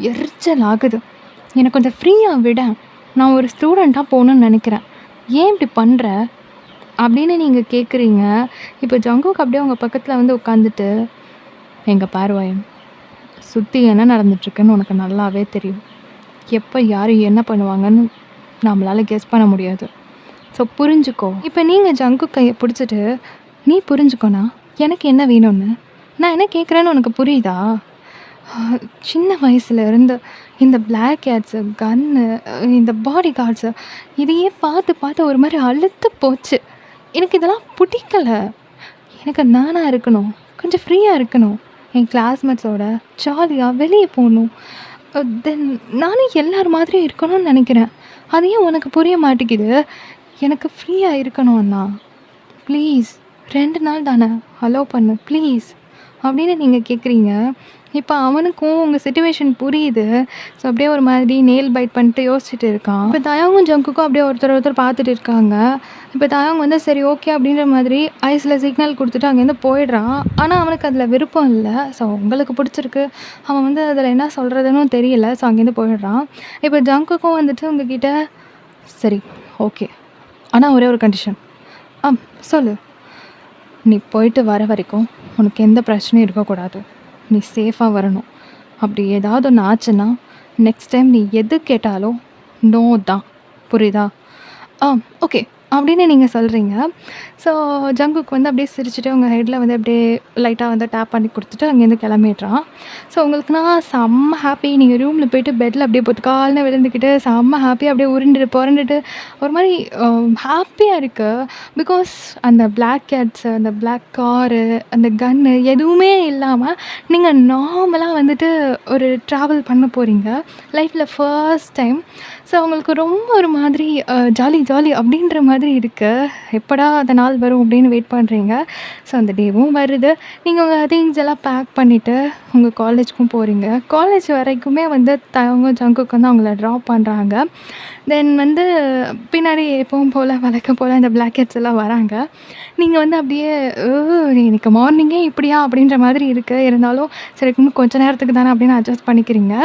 எரிச்சல் ஆகுது. எனக்கு கொஞ்சம் ஃப்ரீயாக விட. நான் ஒரு ஸ்டூடெண்ட்டாக போகணுன்னு நினைக்கிறேன். ஏன் இப்படி பண்ணுற? அப்படின்னு நீங்கள் கேட்குறீங்க. இப்போ ஜங்குக் அப்படியே உங்கள் பக்கத்தில் வந்து உட்காந்துட்டு, எங்க பாரு வயன், சுற்றி என்ன நடந்துட்டுருக்குன்னு உனக்கு நல்லாவே தெரியும். எப்போ யார் என்ன பண்ணுவாங்கன்னு நம்மளால் கெஸ் பண்ண முடியாது. ஸோ புரிஞ்சுக்கோ. இப்போ நீங்கள் ஜங்குக் கையை பிடிச்சிட்டு, நீ புரிஞ்சுக்கோண்ணா, எனக்கு என்ன வேணும்னு, நான் என்ன கேட்குறேன்னு உனக்கு புரியுதா? சின்ன வயசுலேருந்து இந்த பிளாக் கேட்ஸு, கன்னு, இந்த பாடி கார்ட்ஸு இதையே பார்த்து பார்த்து ஒரு மாதிரி அலுத்து போச்சு. எனக்கு இதெல்லாம் பிடிக்கல. எனக்கு நானாக இருக்கணும், கொஞ்சம் ஃப்ரீயாக இருக்கணும், என் கிளாஸ்மேட்ஸோட ஜாலியாக வெளியே போகணும். தென் நானும் எல்லார் மாதிரியும் இருக்கணும்னு நினைக்கிறேன். அது ஏன் உனக்கு புரிய மாட்டேங்குது? எனக்கு ஃப்ரீயாக இருக்கணும் அண்ணா, ப்ளீஸ் 2 நாள் தானே, அலோவ் பண்ணு ப்ளீஸ் அப்படின்னு நீங்கள் கேட்குறீங்க. இப்போ அவனுக்கும் உங்கள் சிச்சுவேஷன் புரியுது. ஸோ அப்படியே ஒரு மாதிரி நெயில் பைட் பண்ணிட்டு யோசிச்சுட்டு இருக்கான். இப்போ தயாங்கும் ஜங்குக்கும் அப்படியே ஒருத்தர் பார்த்துட்டு இருக்காங்க. இப்போ தயாங் வந்து சரி ஓகே அப்படின்ற மாதிரி ஐஸில் சிக்னல் கொடுத்துட்டு அங்கேருந்து போயிடுறான். ஆனால் அவனுக்கு அதில் விருப்பம் இல்லை. ஸோ உங்களுக்கு பிடிச்சிருக்கு, அவன் வந்து அதில் என்ன சொல்கிறதுன்னு தெரியல. ஸோ அங்கேருந்து போயிடுறான். இப்போ ஜங்குக்கும் வந்துட்டு உங்ககிட்ட சரி ஓகே, ஆனால் ஒரே ஒரு கண்டிஷன். சொல்லு. நீ போயிட்டு வர வரைக்கும் உனக்கு எந்த பிரச்சனையும் இருக்கக்கூடாது. நீ சேஃபாக வரணும். அப்படி ஏதாவது ஒன்று ஆச்சுன்னா நெக்ஸ்ட் டைம் நீ எது கேட்டாலும் நோ தான். புரியுதா? ஓகே அப்படின்னு நீங்கள் சொல்கிறீங்க. ஸோ ஜங்குக் வந்து அப்படியே சிரிச்சுட்டு உங்கள் ஹெட்டில் வந்து அப்படியே லைட்டாக வந்து டேப் பண்ணி கொடுத்துட்டு அங்கேருந்து கிளம்பிடுறான். ஸோ உங்களுக்குனா செம்ம ஹாப்பி. நீங்கள் ரூமில் போய்ட்டு பெட்டில் அப்படியே பொத்துக்கால்னு விழுந்துக்கிட்டு செம்ம ஹாப்பியாக அப்படியே உருண்டுட்டு புரண்டுட்டு ஒரு மாதிரி ஹாப்பியாக இருக்குது. பிகாஸ் அந்த பிளாக் கேட்ஸு, அந்த பிளாக் காரு, அந்த கன்னு எதுவுமே இல்லாமல் நீங்கள் நார்மலாக வந்துட்டு ஒரு ட்ராவல் பண்ண போகிறீங்க லைஃப்பில் ஃபர்ஸ்ட் டைம். ஸோ உங்களுக்கு ரொம்ப ஒரு மாதிரி ஜாலி அப்படின்ற மாதிரி இருக்குது. எப்படா அந்த நாள் வரும் அப்படின்னு வெயிட் பண்ணுறீங்க. ஸோ அந்த டேவும் வருது. நீங்கள் உங்கள் திங்ஸ் எல்லாம் பேக் பண்ணிவிட்டு உங்கள் காலேஜுக்கும் போகிறீங்க. காலேஜ் வரைக்குமே வந்து தயங்க ஜங்குக்கு வந்து அவங்கள ட்ராப் பண்ணுறாங்க. தென் வந்து பின்னாடி எப்பவும் போல் வழக்கம் போல் இந்த பிளாக் ஹெட்ஸ் எல்லாம் வராங்க. நீங்கள் வந்து அப்படியே இன்னைக்கு மார்னிங்கே இப்படியா அப்படின்ற மாதிரி இருக்குது. இருந்தாலும் சரி இன்னும் கொஞ்சம் நேரத்துக்கு தானே அப்படின்னு அட்ஜஸ்ட் பண்ணிக்கிறீங்க.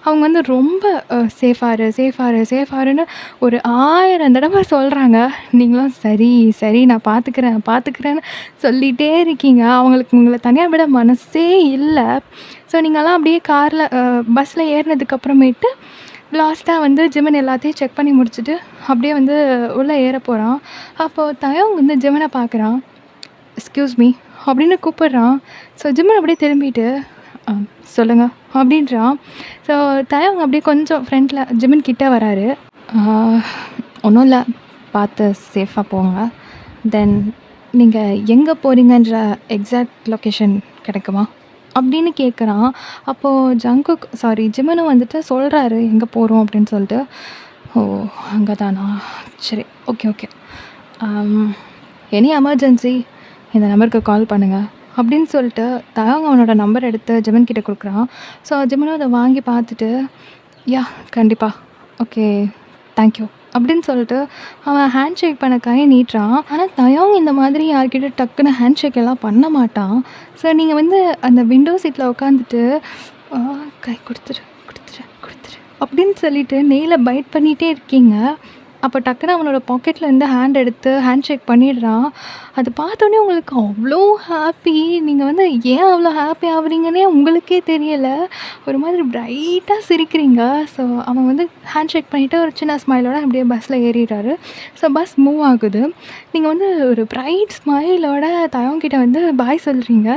அவங்க வந்து ரொம்ப சேஃபாருன்னு ஒரு 1000 தடவை சொல்கிறாங்க. நீங்களும் சரி நான் பார்த்துக்கிறேன்னு சொல்லிகிட்டே இருக்கீங்க. அவங்களுக்கு உங்களை தனியாக விட மனசே இல்லை. ஸோ நீங்கள்லாம் அப்படியே காரில் பஸ்ஸில் ஏறினதுக்கப்புறமேட்டு லாஸ்ட்டாக வந்து ஜிமன் எல்லாத்தையும் செக் பண்ணி முடிச்சுட்டு அப்படியே வந்து உள்ளே ஏற போகிறான். அப்போது தயங் வந்து ஜிமனை பார்க்குறான். எக்ஸ்கியூஸ் மீ அப்படின்னு கூப்பிட்றான். ஸோ ஜிமன் அப்படியே திரும்பிட்டு சொல்லுங்கள் அப்படின்றான். ஸோ தயங் அப்படியே கொஞ்சம் ஃப்ரெண்டில் ஜிமன் கிட்டே வராரு. ஒன்றும் இல்லை, பார்த்து சேஃபாக போங்க. தென் நீங்கள் எங்கே போகிறீங்கன்ற எக்ஸாக்ட் லொக்கேஷன் கிடைக்குமா அப்படின்னு கேட்குறான். அப்போது ஜிமனும் வந்துட்டு சொல்கிறாரு எங்கே போகிறோம் அப்படின்னு சொல்லிட்டு. ஓ அங்கே தானா, சரி ஓகே எனி எமர்ஜென்சி இந்த நம்பருக்கு கால் பண்ணுங்கள் அப்படின்னு சொல்லிட்டு தயங் அவனோட நம்பர் எடுத்து ஜிமன் கிட்டே கொடுக்குறான். ஸோ ஜிமனும் அதை வாங்கி பார்த்துட்டு யா கண்டிப்பாக ஓகே தேங்க்யூ அப்படின்னு சொல்லிட்டு அவன் ஹேண்ட் ஷேக் பண்ண கையை நீட்டுறான். ஆனால் தயங் இந்த மாதிரி யார்கிட்ட டக்குன்னு ஹேண்ட் ஷேக் எல்லாம் பண்ண மாட்டான். ஸோ நீங்கள் வந்து அந்த விண்டோ சீட்டில் உட்காந்துட்டு கை கொடுத்துரு அப்படின்னு சொல்லிட்டு நெயிலை பைட் பண்ணிகிட்டே இருக்கீங்க. அப்போ டக்குன்னு அவனோட பாக்கெட்டில் இருந்து ஹேண்ட் எடுத்து ஹேண்ட் ஷேக் பண்ணிடுறான். அது பார்த்தோன்னே உங்களுக்கு அவ்வளோ ஹாப்பி. நீங்க வந்து ஏன் அவ்வளோ ஹாப்பி ஆகுறீங்கன்னே உங்களுக்கே தெரியல. ஒரு மாதிரி பிரைட்டா சிரிக்கிறீங்க. ஸோ அவன் வந்து ஹேண்ட் ஷேக் பண்ணிட்டு ஒரு சின்ன ஸ்மைலோட அப்படியே பஸ்ஸில் ஏறிறாரு. ஸோ பஸ் மூவ் ஆகுது. நீங்க வந்து ஒரு பிரைட் ஸ்மைலோட தயங் கிட்ட வந்து பாய் சொல்றீங்க.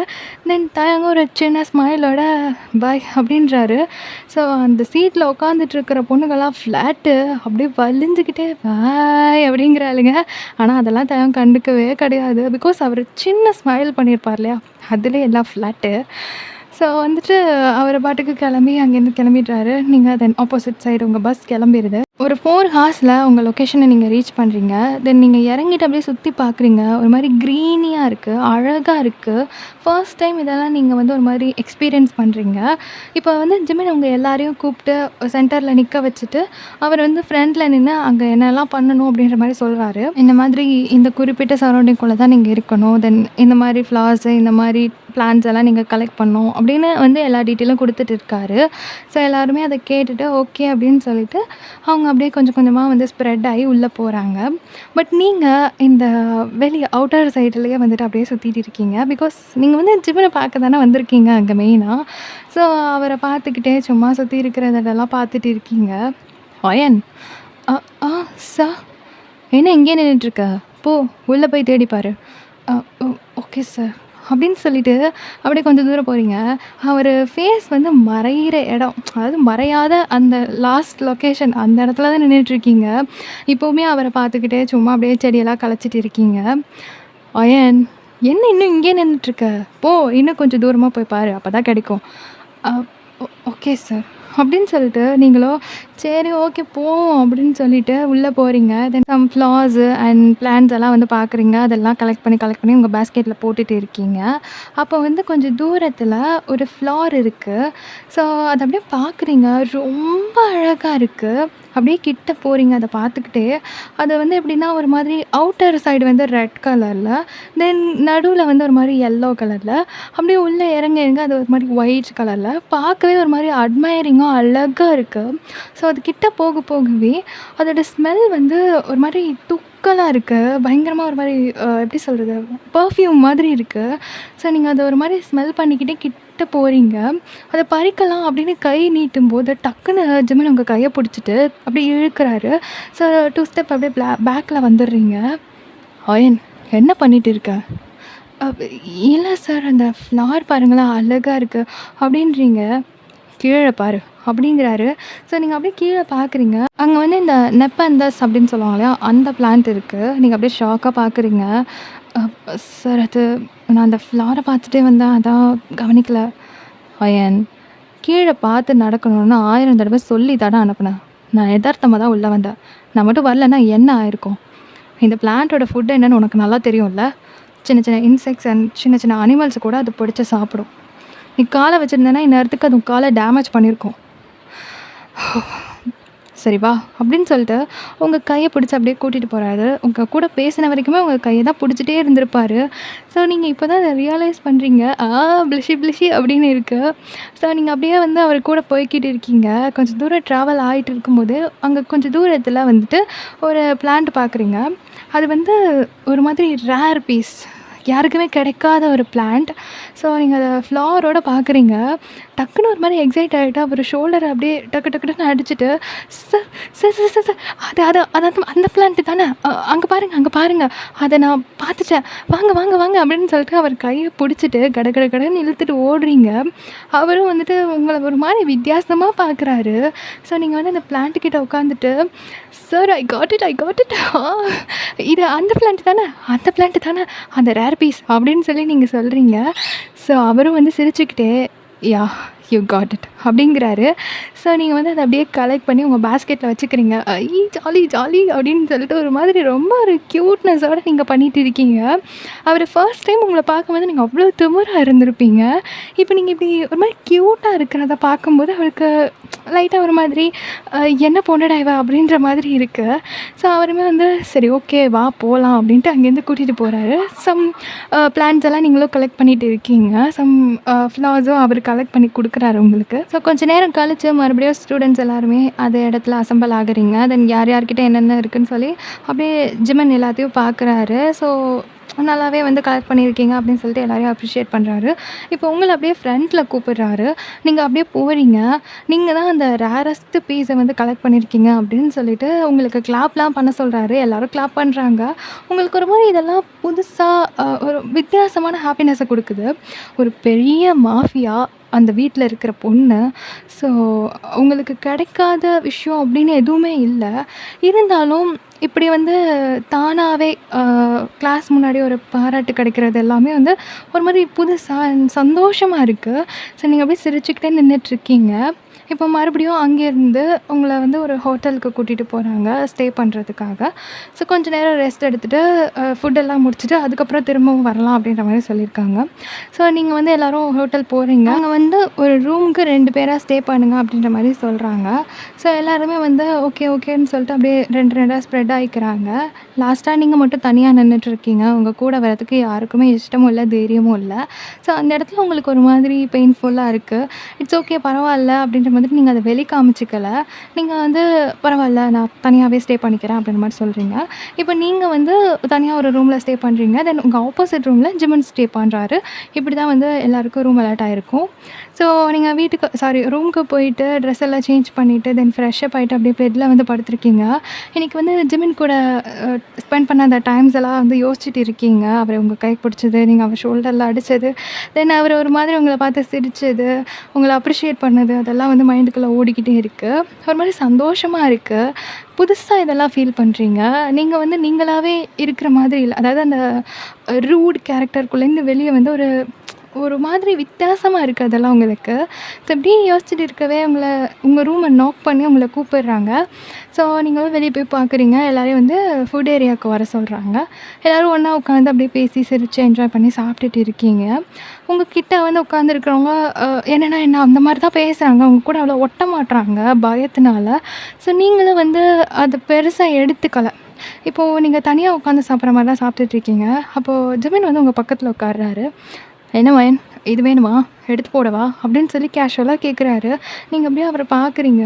தென் தயங்க ஒரு சின்ன ஸ்மைலோட பாய் அப்படின்றாரு. ஸோ அந்த சீட்ல உட்காந்துட்டு இருக்கிற பொண்ணுங்கலாம் ஃப்ளாட்டு அப்படியே வலிஞ்சுக்கிட்டே பாய் அப்படிங்கிறாளுங்க. ஆனா அதெல்லாம் தயங் கண்டுக்கவே கிடையாது. பிகாஸ் அவரு சின்ன ஸ்மைல் பண்ணியிருப்பார் இல்லையா? அதிலே எல்லாம் ஃப்ளாட்டு. ஸோ வந்துட்டு அவரு பாட்டுக்கு கிளம்பி அங்கேருந்து கிளம்பிடுறாரு. நீங்க தென் ஆப்போசிட் சைடு உங்க பஸ் கிளம்பிருது. ஒரு 4 ஹார்ஸ்ல உங்க லொக்கேஷன நீங்க ரீச் பண்றீங்க. தென் நீங்க இறங்கிட்டு அப்படியே சுத்தி பார்க்குறீங்க. ஒரு மாரி கிரீனியா இருக்கு. அழகா இருக்கு. ஃபர்ஸ்ட் டைம் இதெல்லாம் நீங்க வந்து ஒரு மாரி எக்ஸ்பீரியன்ஸ் பண்றீங்க. இப்போ வந்து ஜிமின் உங்க எல்லாரையும் கூப்பிட்டு சென்டர்ல நிக்க வச்சுட்டு, அவர் வந்து ஃப்ரண்ட்ல நின்னு அங்க என்னலாம் பண்ணணும் அப்படின்ற மாரி சொல்றாரு. இந்த மாதிரி இந்த குறிப்பிட்ட சரவுண்டிங்குள்ள தான் நீங்க இருக்கணும். தென் இந்த மாரி ஃப்ளவர்ஸ், இந்த மாரி பிளான்ட்ஸ் எல்லாம் நீங்க கலெக்ட் பண்ணணும் அப்படின்னு வந்து எல்லா டீட்டெயிலும் குடுத்துட்டு இருக்காரு. ஸோ எல்லாருமே அத கேட்டுட்டு ஓகே அப்படின்னு சொல்லிட்டு, அவங்க அப்படியே கொஞ்சம் கொஞ்சமா வந்து ஸ்ப்ரெட் ஆகி உள்ள போறாங்க. பட் நீங்க இந்த வெளிய அவுட்டர் சைடுலயே வந்துட்டு அப்படியே சுத்திட்டு இருக்கீங்க. பிகாஸ் நீங்க வந்து ஜிம்மன பார்க்க தானே வந்திருக்கீங்க அங்க மெயினா. ஸோ அவர பார்த்துக்கிட்டே சும்மா சுத்தி இருக்கிறதெல்லாம் பார்த்துட்டு இருக்கீங்க. "அயன், அ ஆ சா என்ன இங்கேயே நின்னுட்டுருக்க? போ உள்ள போய் தேடி பாரு." "அ ஓ ஓகே சார்." அப்படின்னு சொல்லிட்டு அப்படியே கொஞ்சம் தூரம் போறீங்க. அவரு ஃபேஸ் வந்து மறையிற இடம், அதாவது மறையாத அந்த லாஸ்ட் லொக்கேஷன் அந்த இடத்துல தான் நின்னுட்டுருக்கீங்க. இப்பவுமே அவர பார்த்துக்கிட்டே சும்மா அப்படியே செடியெல்லாம் கலச்சிட்டு இருக்கீங்க. "அயன், என்ன இன்னும் இங்கேயே நின்னுட்டுருக்க? போ இன்னும் கொஞ்சம் தூரமா போய் பாரு. அப்பதான் கிடைக்கும்." "அ ஓகே சார்." அப்படின்னு சொல்லிட்டு நீங்களும் சரி ஓகே போவோம் அப்படின்னு சொல்லிட்டு உள்ளே போகிறீங்க. Then some flowers and plants எல்லாம் வந்து பார்க்குறீங்க. அதெல்லாம் கலெக்ட் பண்ணி உங்கள் பேஸ்கெட்டில் போட்டுட்டு இருக்கீங்க. அப்போ வந்து கொஞ்சம் தூரத்தில் ஒரு ஃப்ளார் இருக்குது. ஸோ அதை அப்படியே பார்க்குறீங்க. ரொம்ப அழகாக இருக்குது. அப்படியே கிட்ட போகிறீங்க அதை பார்த்துக்கிட்டே. அது வந்து எப்படின்னா ஒரு மாதிரி அவுட்டர் சைடு வந்து ரெட் கலரில், தென் நடுவில் வந்து ஒரு மாதிரி எல்லோ கலரில், அப்படியே உள்ளே இறங்க அது ஒரு மாதிரி ஒயிட் கலரில் பார்க்கவே ஒரு மாதிரி அட்மையரிங்காக அழகாக இருக்குது. ஸோ அது கிட்ட போகவே அதோட ஸ்மெல் வந்து ஒரு மாதிரி தூக்கலாக இருக்குது. பயங்கரமாக ஒரு மாதிரி எப்படி சொல்கிறது, பர்ஃப்யூம் மாதிரி இருக்குது. ஸோ நீங்கள் அதை ஒரு மாதிரி ஸ்மெல் பண்ணிக்கிட்டே கிட்ட போகிறீங்க. அதை பறிக்கலாம் அப்படின்னு கை நீட்டும்போது டக்குன்னு ஜிமின் உங்கள் கையை பிடிச்சிட்டு அப்படியே இழுக்கிறாரு. ஸோ 2 ஸ்டெப் அப்படியே பேக்கில் வந்துடுறீங்க. "அயன், என்ன பண்ணிட்டு இருக்க?" அப் "இல்ல சார், அந்த ஃப்ளார் பாருங்களேன் அழகா இருக்கு" அப்படின்றீங்க. "கீழ பாரு" அப்படிங்கிறாரு. ஸோ நீங்கள் அப்படியே கீழே பார்க்குறீங்க. அங்கே வந்து இந்த நெப்பந்தஸ் அப்படின்னு சொல்லுவாங்க இல்லையா? அந்த பிளான்ட் இருக்குது. நீங்கள் அப்படியே ஷாக்காக பார்க்குறீங்க. சார் அது நான் அந்த ஃப்ளாரை பார்த்துட்டே வந்தேன். அதான் கவனிக்கல." "அயன், கீழே பார்த்து நடக்கணும்னு 1000 தடவை சொல்லி தானே அனுப்புனேன். நான் எதார்த்தமா தான் உள்ளே வந்தேன். நான் மட்டும் வரலன்னா என்ன ஆயிருக்கும்? இந்த பிளான்ட்டோட ஃபுட் என்னன்னு உனக்கு நல்லா தெரியும்ல? சின்ன சின்ன இன்செக்ட்ஸ் அண்ட் சின்ன சின்ன அனிமல்ஸ் கூட அது பிடிச்சி சாப்பிடும். நீ காலை வச்சுருந்தேன்னா இந்நேரத்துக்கு அது உன் காலை டேமேஜ் பண்ணியிருக்கும். சரி வா" அப்படின்னு சொல்லிட்டு உங்கள் கையை பிடிச்சி அப்படியே கூட்டிகிட்டு போகிறாரு. உங்கள் கூட பேசின வரைக்குமே உங்கள் கையை தான் பிடிச்சிட்டே இருந்திருப்பார். ஸோ நீங்கள் இப்போ தான் அதை ரியலைஸ் பண்ணுறீங்க. பிளிஷி பிளிஷி அப்படின்னு இருக்குது. ஸோ நீங்கள் அப்படியே வந்து அவர் கூட போய்க்கிட்டு இருக்கீங்க. கொஞ்சம் தூரம் ட்ராவல் ஆகிட்டு இருக்கும்போது அங்கே கொஞ்சம் தூரத்தில் வந்துட்டு ஒரு பிளான்ட் பார்க்குறீங்க. அது வந்து ஒரு மாதிரி ரேர் பீஸ், யாருக்குமே கிடைக்காத ஒரு பிளான்ட். ஸோ நீங்கள் அதை ஃப்ளாரோட பார்க்குறீங்க. டக்குன்னு ஒரு மாதிரி எக்ஸைட் ஆகிட்டு அவர் ஷோல்டரை அப்படியே டக்கு டக்குன்னு அடிச்சுட்டு, "sir sir sir sir sir, அது அந்த பிளான்ட்டு தானே? அங்கே பாருங்கள் அதை நான் பார்த்துட்டேன். வாங்க வாங்க வாங்க" அப்படின்னு சொல்லிட்டு அவர் கையை பிடிச்சிட்டு கடன்னு இழுத்துட்டு ஓடுறீங்க. அவரும் வந்துட்டு உங்களை ஒரு மாதிரி வித்தியாசமாக பார்க்குறாரு. ஸோ நீங்கள் வந்து அந்த பிளான்ட்டுக்கிட்ட உட்காந்துட்டு, "சார் ஐ காட் இட் இது அந்த பிளான்ட் தானே அந்த ரேர் பீஸ்" அப்படின்னு சொல்லி நீங்கள் சொல்கிறீங்க. ஸோ அவரும் வந்து சிரிச்சுக்கிட்டே, "யா யூ காட் இட்" அப்படிங்கிறாரு. ஸோ நீங்கள் வந்து அதை அப்படியே கலெக்ட் பண்ணி உங்கள் பேஸ்கெட்டில் வச்சுக்கிறீங்க. ஜாலி ஜாலி அப்படின்னு சொல்லிட்டு ஒரு மாதிரி ரொம்ப ஒரு க்யூட்னஸோடு நீங்கள் பண்ணிகிட்டு இருக்கீங்க. அவர் ஃபர்ஸ்ட் டைம் உங்களை பார்க்கும்போது நீங்கள் அவ்வளோ திமிராக இருந்திருப்பீங்க. இப்போ நீங்கள் இப்படி ஒரு மாதிரி க்யூட்டாக இருக்கிறத பார்க்கும்போது அவருக்கு லைட்டாக ஒரு மாதிரி என்ன பொண்ணுடா இவ அப்படின்ற மாதிரி இருக்குது. ஸோ அவருமே வந்து சரி ஓகே வா போகலாம் அப்படின்ட்டு அங்கேருந்து கூட்டிகிட்டு போகிறாரு. சம் பிளான்ட்ஸ் எல்லாம் நீங்களும் கலெக்ட் பண்ணிகிட்டு இருக்கீங்க. சம் ஃப்ளவர்ஸும் அவர் கலெக்ட் பண்ணி கொடுக்குறாரு. காட்டுறாரு உங்களுக்கு. ஸோ கொஞ்ச நேரம் கழிச்சு மறுபடியும் ஸ்டூடெண்ட்ஸ் எல்லாருமே அது இடத்துல அசெம்பிள் ஆகுறீங்க. தென் யார் யார்கிட்ட என்னென்ன இருக்குன்னு சொல்லி அப்படியே ஜிமன் எல்லாத்தையும் பார்க்குறாரு. ஸோ நல்லாவே வந்து கலெக்ட் பண்ணியிருக்கீங்க அப்படின்னு சொல்லிட்டு எல்லாரையும் அப்ரிஷியேட் பண்ணுறாரு. இப்போ உங்கள அப்படியே ஃப்ரண்ட்ல கூப்பிடுறாரு. நீங்கள் அப்படியே போறீங்க. நீங்கள் தான் அந்த ரேரஸ்ட் பீஸை வந்து கலெக்ட் பண்ணியிருக்கீங்க அப்படின்னு சொல்லிட்டு உங்களுக்கு கிளாப்லாம் பண்ண சொல்கிறாரு. எல்லாரும் கிளாப் பண்ணுறாங்க. உங்களுக்கு ஒரு மாதிரி இதெல்லாம் புதுசாக ஒரு வித்தியாசமான ஹாப்பினஸை கொடுக்குது. ஒரு பெரிய மாஃபியா அந்த வீட்டில் இருக்கிற பொண்ணு. ஸோ உங்களுக்கு கிடைக்காத விஷயம் அப்படின்னு எதுவுமே இல்லை. இருந்தாலும் இப்படி வந்து தானாகவே கிளாஸ் முன்னாடி ஒரு பாராட்டு கிடைக்கிறது எல்லாமே வந்து ஒரு மாதிரி புதுசாக சந்தோஷமாக இருக்குது. ஸோ நீங்கள் அப்படியே சிரிச்சுக்கிட்டே நின்றுட்டுருக்கீங்க. இப்போ மறுபடியும் அங்கேருந்து உங்களை வந்து ஒரு ஹோட்டலுக்கு கூட்டிகிட்டு போகிறாங்க ஸ்டே பண்ணுறதுக்காக. ஸோ கொஞ்சம் நேரம் ரெஸ்ட் எடுத்துகிட்டு ஃபுட்டெல்லாம் முடிச்சுட்டு அதுக்கப்புறம் திரும்பவும் வரலாம் அப்படின்ற மாதிரி சொல்லியிருக்காங்க. ஸோ நீங்கள் வந்து எல்லோரும் ஹோட்டல் போகிறீங்க. அங்கே வந்து ஒரு ரூமுக்கு 2 பேராக ஸ்டே பண்ணுங்க அப்படின்ற மாதிரி சொல்கிறாங்க. ஸோ எல்லாருமே வந்து ஓகே ஓகேன்னு சொல்லிட்டு அப்படியே 2 ஸ்ப்ரெட் ஆகிக்கிறாங்க. லாஸ்ட்டாக நீங்கள் மட்டும் தனியாக நின்றுட்டுருக்கீங்க. உங்கள் கூட வரதுக்கு யாருக்குமே இஷ்டமும் இல்லை, தைரியமும் இல்லை. ஸோ அந்த இடத்துல உங்களுக்கு ஒரு மாதிரி பெயின்ஃபுல்லாக இருக்குது. இட்ஸ் ஓகே, பரவாயில்ல அப்படின்ற மாதிரி நீங்கள் அதை வெளி காமிச்சிக்கல. நீங்கள் வந்து பரவாயில்ல, நான் தனியாகவே ஸ்டே பண்ணிக்கிறேன் அப்படின்ற மாதிரி சொல்கிறீங்க. இப்போ நீங்கள் வந்து தனியாக ஒரு ரூமில் ஸ்டே பண்ணுறீங்க. தென் உங்கள் ஆப்போசிட் ரூமில் ஜிமன் ஸ்டே பண்ணுறாரு. இப்படி தான் வந்து எல்லாருக்கும் ரூம் அலாட் ஆகிருக்கும். ஸோ நீங்கள் ரூமுக்கு போயிட்டு ட்ரெஸ் எல்லாம் சேஞ்ச் பண்ணிவிட்டு தென் ஃப்ரெஷ்ஷப் ஆகிட்டு அப்படியே பெட்டில் வந்து படுத்துருக்கீங்க. இன்றைக்கி வந்து ஜிமின் கூட ஸ்பெண்ட் பண்ண அந்த டைம்ஸ் எல்லாம் வந்து யோசிச்சுட்டு இருக்கீங்க. அவர் உங்கள் கை பிடிச்சது, நீங்கள் அவர் ஷோல்டரில் அடித்தது, தென் அவர் ஒரு மாதிரி உங்களை பார்த்து சிரித்தது, உங்களை அப்ரிஷியேட் பண்ணது, அதெல்லாம் வந்து மைண்டுக்குள்ளே ஓடிக்கிட்டே இருக்குது. ஒரு மாதிரி சந்தோஷமாக இருக்குது. புதுசாக இதெல்லாம் ஃபீல் பண்ணுறீங்க. நீங்கள் வந்து நீங்களாகவே இருக்கிற மாதிரி இல்லை. அதாவது அந்த ரூட் கேரக்டருக்குள்ளேருந்து வெளியே வந்து ஒரு மாதிரி வித்தியாசமாக இருக்குது அதெல்லாம் உங்களுக்கு. ஸோ இப்படியே யோசிச்சுட்டு இருக்கவே உங்கள் ரூமை நாக் பண்ணி உங்களை கூப்பிடுறாங்க. ஸோ நீங்களும் வெளியே போய் பார்க்குறீங்க. எல்லோரையும் வந்து ஃபுட் ஏரியாவுக்கு வர சொல்கிறாங்க. எல்லோரும் ஒன்றா உட்காந்து அப்படியே பேசி சிரித்து என்ஜாய் பண்ணி சாப்பிட்டுட்டு இருக்கீங்க. உங்கள் கிட்ட வந்து உட்காந்துருக்கிறவங்க என்னென்னா என்ன அந்த மாதிரி தான் பேசுகிறாங்க. அவங்க கூட அவ்வளோ ஒட்ட மாட்டுறாங்க பயத்தினால. ஸோ நீங்களும் வந்து அதை பெருசாக எடுத்துக்கலை. இப்போது நீங்கள் தனியாக உட்காந்து சாப்பிட்ற மாதிரி தான் சாப்பிட்டுட்ருக்கீங்க. அப்போது ஜிமின் வந்து உங்கள் பக்கத்தில் உட்கார்றாரு. என்ன மயன், இது வேணுமா, எடுத்து போடவா அப்படின்னு சொல்லி கேஷுவலாக கேட்குறாரு. நீங்கள் அப்படியே அவரை பார்க்குறீங்க.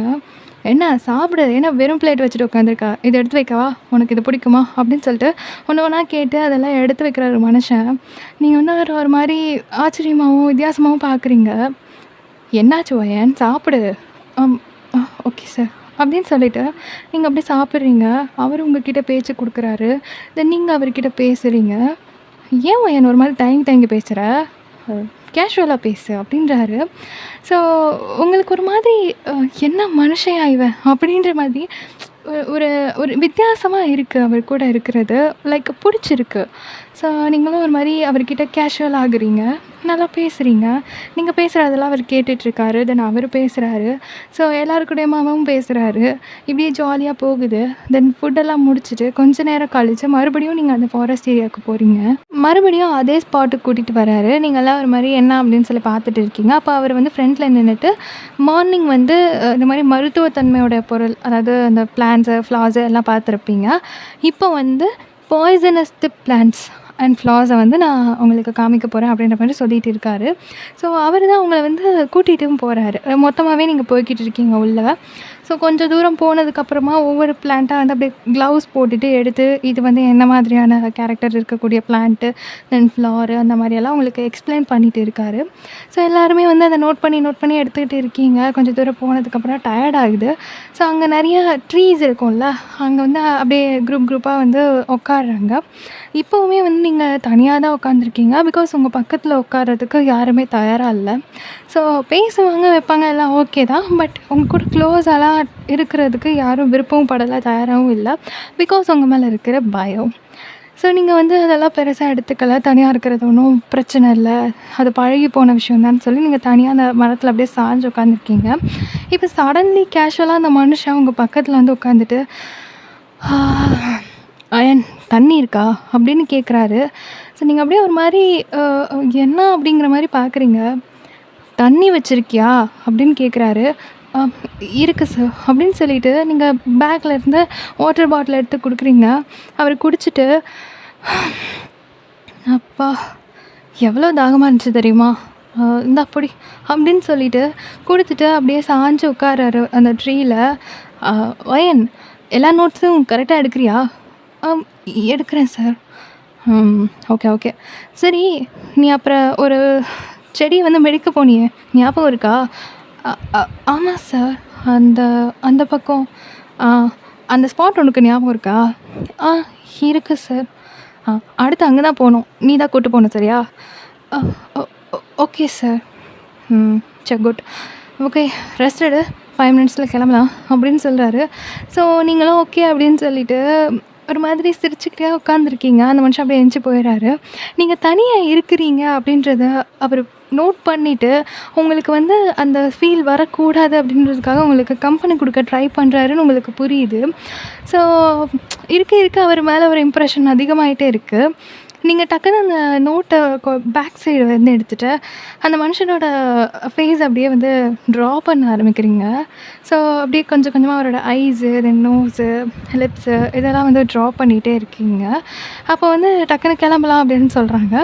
என்ன சாப்பிடு, ஏன்னா வெறும் பிளேட் வச்சுட்டு உட்காந்துருக்கா, இதை எடுத்து வைக்கவா, உனக்கு இது பிடிக்குமா அப்படின்னு சொல்லிட்டு ஒன்று ஒன்றா கேட்டு அதெல்லாம் எடுத்து வைக்கிறாரு மனுஷன். நீங்கள் வந்து அவர் ஒரு மாதிரி ஆச்சரியமாகவும் வித்தியாசமாகவும் பார்க்குறீங்க. என்னாச்சு வயன், சாப்பிடு. ஓகே சார் அப்படின்னு சொல்லிவிட்டு நீங்கள் அப்படியே சாப்பிட்றீங்க. அவர் உங்ககிட்ட பேச்சு கொடுக்குறாரு. தென் நீங்கள் அவர்கிட்ட பேசுகிறீங்க. ஏன் வயன் ஒரு மாதிரி தயங்கி பேசுகிற, கேஷுவலாக பேசு அப்படின்றாரு. ஸோ உங்களுக்கு ஒரு மாதிரி என்ன மனுஷன் இவன் அப்படின்ற மாதிரி ஒரு ஒரு வித்தியாசமாக இருக்குது அவர் கூட இருக்கிறது. லைக் பிடிச்சிருக்கு. ஸோ நீங்களும் ஒரு மாதிரி அவர்கிட்ட கேஷுவல் ஆகுறீங்க. நல்லா பேசுகிறீங்க. நீங்கள் பேசுகிறதெல்லாம் அவர் கேட்டுட்ருக்காரு. தென் அவர் பேசுகிறாரு. ஸோ எல்லாருக்கூடயும் பேசுகிறாரு. இப்படியே ஜாலியாக போகுது. தென் ஃபுட்டெல்லாம் முடிச்சுட்டு கொஞ்ச நேரம் கழிச்சு மறுபடியும் நீங்கள் அந்த ஃபாரஸ்ட் ஏரியாவுக்கு போகிறீங்க. மறுபடியும் அதே ஸ்பாட்டுக்கு கூட்டிகிட்டு வராரு. நீங்கள்லாம் ஒரு மாதிரி என்ன அப்படின்னு சொல்லி பார்த்துட்டு இருக்கீங்க. அப்போ அவர் வந்து ஃப்ரண்ட்டில் நின்றுட்டு மார்னிங் வந்து இந்த மாதிரி மருத்துவத்தன்மையோட பொருள், அதாவது அந்த பிளான்ஸு ஃப்ளார்ஸு எல்லாம் பார்த்துருப்பீங்க. இப்போ வந்து பாய்சனஸ்ட் பிளான்ட்ஸ் அண்ட் ஃப்ளார்ஸை வந்து நான் உங்களுக்கு காமிக்க போகிறேன் அப்படின்ற மாதிரி சொல்லிகிட்டு இருக்காரு. ஸோ அவர் தான் உங்களை வந்து கூட்டிகிட்டும் போகிறாரு. மொத்தமாகவே நீங்கள் போய்கிட்டு இருக்கீங்க உள்ளே. ஸோ கொஞ்சம் தூரம் போனதுக்கப்புறமா ஒவ்வொரு பிளான்ட்டாக வந்து அப்படியே க்ளவுஸ் போட்டுட்டு எடுத்து இது வந்து என்ன மாதிரியான கேரக்டர் இருக்கக்கூடிய பிளான்ட்டு தென் ஃப்ளாரு அந்த மாதிரியெல்லாம் உங்களுக்கு எக்ஸ்பிளைன் பண்ணிகிட்டு இருக்காரு. ஸோ எல்லாருமே வந்து அதை நோட் பண்ணி எடுத்துக்கிட்டு இருக்கீங்க. கொஞ்சம் தூரம் போனதுக்கப்புறம் டயர்ட் ஆகுது. ஸோ அங்கே நிறைய ட்ரீஸ் இருக்கும்ல, அங்கே வந்து அப்படியே குரூப்பாக வந்து உட்காடுறாங்க. இப்போவுமே வந்து நீங்கள் தனியாக தான் உட்காந்துருக்கீங்க. பிகாஸ் உங்கள் பக்கத்தில் உட்கார்றதுக்கு யாருமே தயாராக இல்லை. ஸோ பேசுவாங்க வைப்பாங்க எல்லாம் ஓகே தான். பட் உங்கள் கூட க்ளோஸாலாம் இருக்கிறதுக்கு யாரும் விருப்பமும் படலை, தயாராகவும் இல்லை. பிகாஸ் உங்கள் மேலே இருக்கிற பயம். ஸோ நீங்கள் வந்து அதெல்லாம் பெருசாக எடுத்துக்கல. தனியாக இருக்கிறது ஒன்றும் பிரச்சனை இல்லை, அது பழகி போன விஷயம்தான் சொல்லி நீங்கள் தனியாக அந்த மரத்தில் அப்படியே சாஞ்சு உட்காந்துருக்கீங்க. இப்போ சடன்லி கேஷுவலாக அந்த மனுஷன் உங்கள் பக்கத்தில் வந்து உட்காந்துட்டு அயன் தண்ணி இருக்கா அப்படின்னு கேட்குறாரு. ஸோ நீங்கள் அப்படியே ஒரு மாதிரி என்ன அப்படிங்கிற மாதிரி பார்க்குறீங்க. தண்ணி வச்சுருக்கியா அப்படின்னு கேட்குறாரு. இருக்குது சார் அப்படின்னு சொல்லிவிட்டு நீங்கள் பேக்கில் இருந்து வாட்டர் பாட்டில் எடுத்து கொடுக்குறீங்க. அவர் குடிச்சிட்டு அப்பா எவ்வளோ தாகமாக இருந்துச்சு தெரியுமா இந்தா புடி அப்படின்னு சொல்லிட்டு குடுத்துட்டு அப்படியே சாஞ்சு உட்காராரு அந்த ட்ரீல. "வயன், எல்லா நோட்ஸும் கரெக்ட்டா எடுக்கிறியா?" "ஆம், எடுக்கிறேன் சார்." ம். Okay, okay. சரி, நீ அப்புறம் ஒரு செடி வந்து மெடிக்க போனியே, ஞாபகம் இருக்கா? அ அ ஆமா சார். அந்த அந்த பக்கம். ஆ அந்த ஸ்பாட் உனக்கு ஞாபகம் இருக்கா? ஆ இருக்கு சார். ஆ அடுத்து அங்க தான் போணும். நீ தான் கூட்டு போணும் சரியா? அ ஓ ஓ ஓகே சார். ம். சரி குட். ஓகே, ரெஸ்ட் எடு. 5 மினிட்ஸ்ல கிளம்பலாம் அப்படின்னு சொல்றாரு. ஸோ நீங்களும் ஓகே அப்படின்னு சொல்லிட்டு ஒரு மாதிரி சிரிச்சுக்கிட்டே உட்காந்துருக்கீங்க. அந்த மனுஷன் அப்படியே எந்திச்சு போயிறாரு. நீங்க தனியா இருக்கிறீங்க அப்படின்றத அவரு நோட் பண்ணிட்டு, உங்களுக்கு வந்து அந்த ஃபீல் வரக்கூடாது அப்படின்றதுக்காக உங்களுக்கு கம்பெனி குடுக்க ட்ரை பண்றாருன்னு உங்களுக்கு புரியுது. ஸோ இருக்க இருக்க அவர் மேல ஒரு இம்ப்ரஷன் அதிகமாயிட்டே இருக்கு. நீங்க டக்குனு அந்த நோட்ட பேக் சைடு வந்து எடுத்துட்டு, அந்த மனுஷனோட ஃபேஸ் அப்படியே வந்து ட்ரா பண்ண ஆரம்பிக்கிறீங்க. ஸோ அப்படியே கொஞ்சம் கொஞ்சமா அவரோட ஐஸு, தென் நோஸு, லிப்ஸு இதெல்லாம் வந்து ட்ரா பண்ணிட்டே இருக்கீங்க. அப்போ வந்து டக்குனு கிளம்பலாம் அப்படின்னு சொல்றாங்க.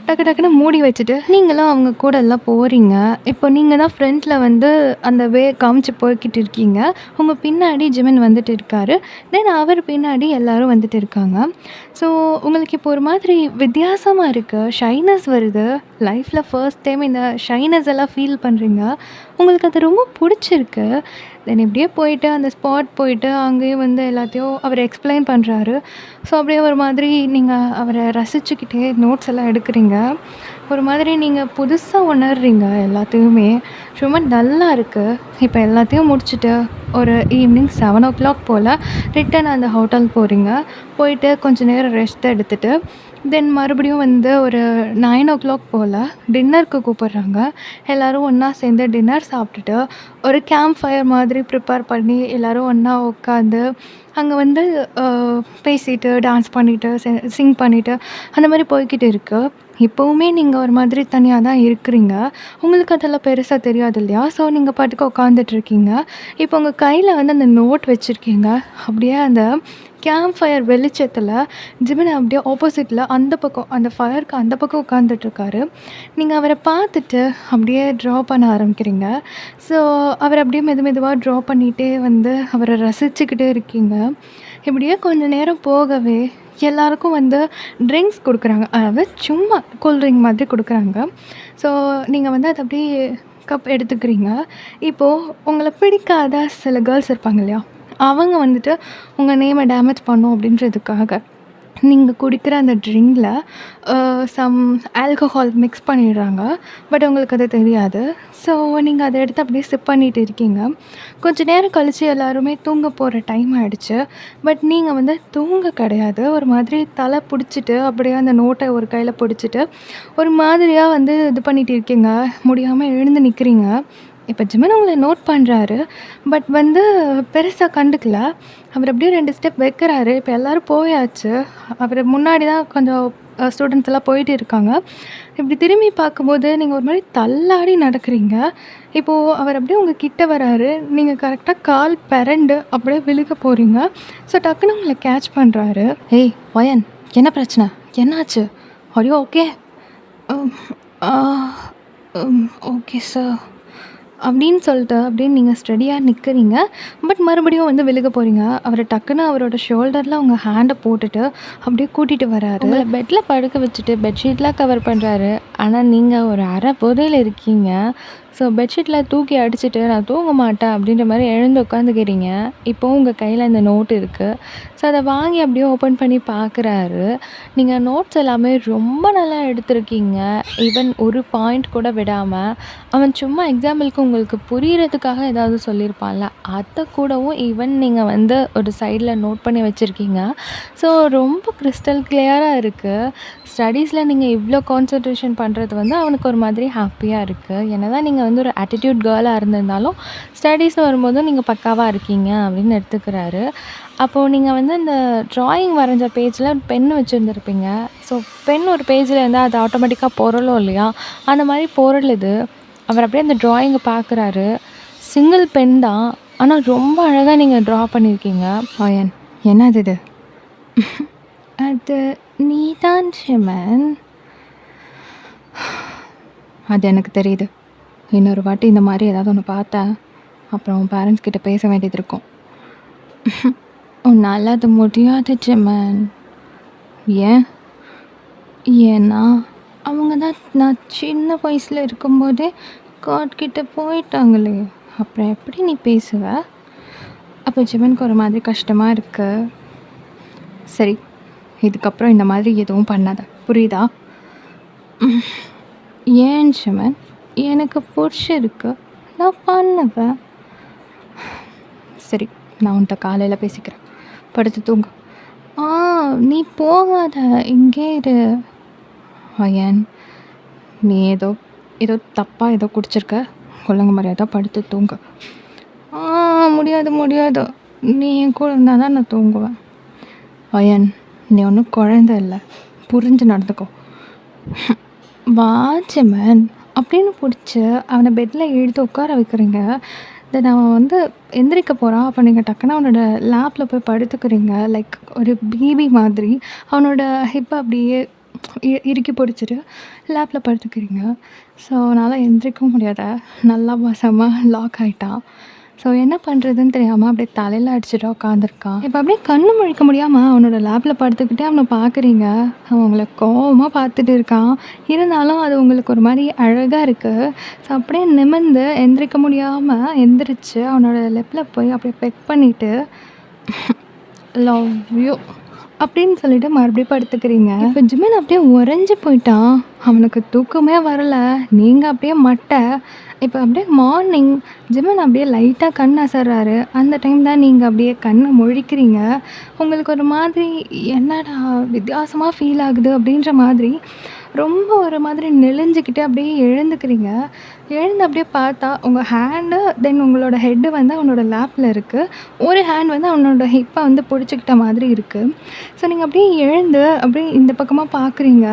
டக்கு டக்குன்னு மூடி வச்சுட்டு, நீங்களும் அவங்க கூட எல்லாம் போறீங்க. இப்போ நீங்க தான் ஃப்ரண்ட்ல வந்து அந்த காமிச்சு போய்க்கிட்டு இருக்கீங்க. உங்க பின்னாடி ஜிமின் வந்துட்டு இருக்காரு. தென் அவர் பின்னாடி எல்லாரும் வந்துட்டு இருக்காங்க. ஸோ உங்களுக்கு இப்போ ஒரு மாதிரி வித்தியாசமா இருக்கு. ஷைனஸ் வருது. லைஃப்ல ஃபர்ஸ்ட் டைம் இந்த ஷைனஸ் எல்லாம் ஃபீல் பண்றீங்க. உங்களுக்கு அது ரொம்ப புடிச்சிருக்கு. தென் இப்படியே போயிட்டு அந்த ஸ்பாட் போயிட்டு அங்கேயும் வந்து எல்லாத்தையும் அவர் எக்ஸ்பிளைன் பண்றாரு. ஸோ அப்படியே ஒரு மாதிரி நீங்க அவர ரசிச்சுக்கிட்டே நோட்ஸ் எல்லாம் எடுக்கிறீங்க. ஒரு மாதிரி நீங்க புதுசா உணர்றீங்க எல்லாத்தையுமே. ரொம்ப டல்லா இருக்கு. இப்போ எல்லாத்தையும் முடிச்சுட்டு ஒரு ஈவினிங் 7:00 போல ரிட்டர்ன் அந்த ஹோட்டல் போறீங்க. போயிட்டு கொஞ்ச நேரம் ரெஸ்ட் எடுத்துட்டு, தென் மறுபடியும் வந்து ஒரு 9:00 போல டின்னருக்கு கூப்பிடுறாங்க. எல்லாரும் ஒண்ணா சேர்ந்து டின்னர் சாப்பிட்டுட்டு, ஒரு கேம்ப் ஃபயர் மாதிரி ப்ரிப்பேர் பண்ணி எல்லாரும் ஒண்ணா உட்காந்து, அங்க வந்து அ பேசிட்டு, டான்ஸ் பண்ணிட்டு, சிங் பண்ணிட்டு அந்த மாரி போய்க்கிட்டு இருக்கு. இப்பவுமே நீங்க ஒரு மாதிரி தனியா தான் இருக்கிறீங்க. உங்களுக்கு அதெல்லாம் பெருசா தெரியாது இல்லையா? ஸோ நீங்க பாட்டுக்கு உட்காந்துட்ருக்கீங்க. இப்போ உங்க கையில வந்து அந்த நோட் வச்சிருக்கீங்க. அப்படியே அந்த கேம்ப் ஃபயர் வெளிச்சத்தில ஜிமின் அப்படியே ஆப்போசிட்ல அந்த பக்கம் அந்த ஃபயருக்கு அந்த பக்கம் உட்காந்துட்ருக்காரு. நீங்க அவர பார்த்துட்டு அப்படியே ட்ரா பண்ண ஆரம்பிக்கிறீங்க. ஸோ அவர அப்படியே மெதுவா ட்ரா பண்ணிட்டே வந்து அவர ரசிச்சுக்கிட்டே இருக்கீங்க. இப்படியே கொஞ்ச நேரம் போகவே எல்லாருக்கும் வந்து ட்ரிங்க்ஸ் குடுக்குறாங்க. அதாவது சும்மா கூல் ட்ரிங்க் மாதிரி குடுக்குறாங்க. ஸோ நீங்க வந்து அத அப்படியே கப் எடுத்துக்கிறீங்க. இப்போ உங்கள பிடிக்காத சில கேர்ள்ஸ் இருப்பாங்க இல்லையா? அவங்க வந்துட்டு உங்க நேம டேமேஜ் பண்ணும் அப்படின்றதுக்காக, நீங்க குடிக்கிற அந்த ட்ரிங்க்ல சம் ஆல்கஹால் மிக்ஸ் பண்ணிடுறாங்க. பட் உங்களுக்கு அது தெரியாது. ஸோ நீங்க அத எடுத்து அப்படியே சிப் பண்ணிட்டு இருக்கீங்க. கொஞ்ச நேரம் கழிச்சு எல்லாருமே தூங்க போற டைம் ஆயிடுச்சு. பட் நீங்க வந்து தூங்க கிடையாது. ஒரு மாதிரி தல புடிச்சிட்டு, அப்படியே அந்த நோட்ட ஒரு கையில புடிச்சிட்டு, ஒரு மாதிரியா வந்து இது பண்ணிட்டு இருக்கீங்க. முடியாம எழுந்து நிக்கிறீங்க. இப்ப ஜிமின் உங்கள நோட் பண்றாரு. பட் வந்து பெருசா கண்டுக்கல. அவர் அப்படியே 2 ஸ்டெப் வைக்கிறாரு. இப்ப எல்லாரும் போயாச்சு. அவரு முன்னாடி தான் கொஞ்சம் ஸ்டூடண்ட்ஸ் எல்லாம் போயிட்டு இருக்காங்க. இப்படி திரும்பி பார்க்கும்போது, நீங்க ஒரு மாரி தள்ளாடி நடக்கிறீங்க. இப்போ அவர் அப்படியே உங்க கிட்ட வராரு. நீங்க கரெக்ட்டா கால் பெரண்டு அப்படியே விழுக போறீங்க. ஸோ டக்குனு உங்கள கேட்ச் பண்றாரு. "ஏய் வயன், என்ன பிரச்சனை? என்னாச்சு? Are you okay?" "ம் ஆ ஓகே சார்." அப்படின்னு சொல்லிட்டு அப்படியே நீங்க ஸ்டடியா நிக்கிறீங்க. பட் மறுபடியும் வந்து விழுக போறீங்க. அவரு டக்குனு அவரோட ஷோல்டர்ல உங்க ஹேண்ட போட்டுட்டு அப்படியே கூட்டிட்டு வராரு. உங்கள பெட்ல படுக்க வச்சுட்டு பெட்ஷீட்லாம் கவர் பண்றாரு. ஆனா, நீங்க ஒரு அரை போதையில இருக்கீங்க. ஸோ பெட்ஷீட்ல தூக்கி அடிச்சுட்டு, "நான் தூங்க மாட்டேன்" அப்படின்ற மாரி எழுந்து உட்காந்துக்கிறீங்க. இப்போவும் உங்க கையில இந்த நோட் இருக்கு. ஸோ அத வாங்கி அப்படியே ஓப்பன் பண்ணி பார்க்குறாரு. நீங்க நோட்ஸ் எல்லாமே ரொம்ப நல்லா எடுத்திருக்கீங்க. ஈவன் ஒரு பாயிண்ட் கூட விடாம. அவன் சும்மா எக்ஸாம்பிளுக்கு உங்களுக்கு புரியிறதுக்காக ஏதாவது சொல்லியிருப்பான்ல, அத கூடவும் ஈவன் நீங்க வந்து ஒரு சைட்ல நோட் பண்ணி வச்சிருக்கீங்க. ஸோ ரொம்ப கிறிஸ்டல் கிளியரா இருக்கு. ஸ்டடீஸ்ல நீங்க இவ்ளோ கான்சன்ட்ரேஷன் பண்றது வந்து அவனுக்கு ஒரு மாதிரி ஹாப்பியா இருக்கு. என்னதான் நீங்க வந்து ஒரு ஆட்டிட்யூட் கேர்லா இருந்திருந்தாலும், ஸ்டடீஸ்ன்னு வரும்போது நீங்க பக்காவா இருக்கீங்க அப்படின்னு எடுத்துக்கிறாரு. அப்போ நீங்க வந்து இந்த ட்ராயிங் வரைஞ்ச பேஜ்ல பென் வச்சிருந்திருப்பீங்க. ஸோ பென் ஒரு பேஜ்ல இருந்தா அது ஆட்டோமேட்டிக்கா பொரளும் இல்லையா? அந்த மாரி பொரளுது. அவர் அப்படியே அந்த ட்ராயிங்க பார்க்குறாரு. சிங்கிள் பென் தான். ஆனா ரொம்ப அழகா நீங்க ட்ரா பண்ணியிருக்கீங்க. "வயன், என்னது இது?" "அது நீதான் ஜிமின்." அது எனக்கு தெரியுது. இன்னொரு வாட்டி இந்த மாதிரி ஏதாவது ஒன்று பார்த்தேன், அப்புறம் உன் பேரண்ட்ஸ் கிட்ட பேச வேண்டியது இருக்கும். உன்னால் அது முடியாது ஜெமன். ஏன்? ஏன்னா அவங்க தான் நான் சின்ன வயசில் இருக்கும்போதே காட் கிட்ட போயிட்டாங்களே. அப்புறம் எப்படி நீ பேசுவ? அப்போ ஜெமனுக்கு ஒரு மாதிரி கஷ்டமாக இருக்கு. சரி, இதுக்கப்புறம் இந்த மாதிரி எதுவும் பண்ணாத, புரியுதா? ஏன் ஜெமன்? எனக்கு பிடிச்சிருக்கு, நான் பண்ணுவேன். சரி, நான் உன்கிட்ட காலையில் பேசிக்கிறேன். படுத்து தூங்கு. ஆ, நீ போகாத, இங்கே இரு. அயன், நீ ஏதோ ஏதோ தப்பாக ஏதோ குடிச்சிருக்க. ஒழுங்கு மரியாதை படுத்து தூங்கு. முடியாது முடியாது, நீ என் கூட இருந்தால் தான் நான் தூங்குவேன். அயன், நீ ஒன்றும் குழந்தை இல்லை, புரிஞ்சு நடந்துக்கோ. வா ஜெமன் அப்படின்னு பிடிச்சி அவனை பெட்டில் இழுத்து உட்கார வைக்கிறீங்க. தென் அவன் வந்து எந்திரிக்க போகிறான். அப்போ நீங்கள் டக்குன்னு அவனோட லேப்பில் போய் படுத்துக்கிறீங்க. லைக் ஒரு பேபி மாதிரி அவனோட ஹிப்பை அப்படியே இறுக்கி பிடிச்சிட்டு லேப்பில் படுத்துக்கிறீங்க. ஸோ அவனால் எந்திரிக்கவும் முடியாத, நல்லா வசமாக லாக் ஆகிட்டான். ஸோ என்ன பண்ணுறதுன்னு தெரியாமல் அப்படியே தலையில் அடிச்சுட்டு உட்காந்துருக்கான். இப்போ அப்படியே கண்ணு முழிக்க முடியாமல் அவனோட லேப்பில் படுத்துக்கிட்டே அவனை பார்க்குறீங்க. அவன் உங்களை கோவமாக பார்த்துட்டு இருக்கான். இருந்தாலும் அது உங்களுக்கு ஒரு மாதிரி அழகாக இருக்குது. ஸோ அப்படியே நிமிர்ந்து எந்திரிக்க முடியாமல் எந்திரிச்சு அவனோட லெப்பில் போய் அப்படியே பெக் பண்ணிவிட்டு லவ் யூ அப்படின்னு சொல்லிட்டு மறுபடியும் படுத்துக்கிறீங்க. இப்போ ஜிமின் அப்படியே உறைஞ்சி போயிட்டான். அவனுக்கு தூக்கமே வரலை. நீங்கள் அப்படியே மட்டை. இப்போ அப்படியே மார்னிங் ஜிமின் அப்படியே லைட்டாக கண் அசர்றாரு. அந்த டைம் தான் நீங்கள் அப்படியே கண்ணை முழிக்கிறீங்க. உங்களுக்கு ஒரு மாதிரி என்னடா வித்தியாசமாக ஃபீல் ஆகுது அப்படின்ற மாதிரி ரொம்ப ஒரு மாதிரி நெளிஞ்சிக்கிட்டு அப்படியே எழுந்துக்கிறீங்க. எழுந்து அப்படியே பார்த்தா உங்கள் ஹேண்டு தென் உங்களோட ஹெட்டு வந்து அவனோட லேப்பில் இருக்குது. ஒரு ஹேண்ட் வந்து அவனோட ஹிப்பை வந்து பிடிச்சிக்கிட்ட மாதிரி இருக்குது. ஸோ நீங்கள் அப்படியே எழுந்து அப்படியே இந்த பக்கமாக பார்க்குறீங்க.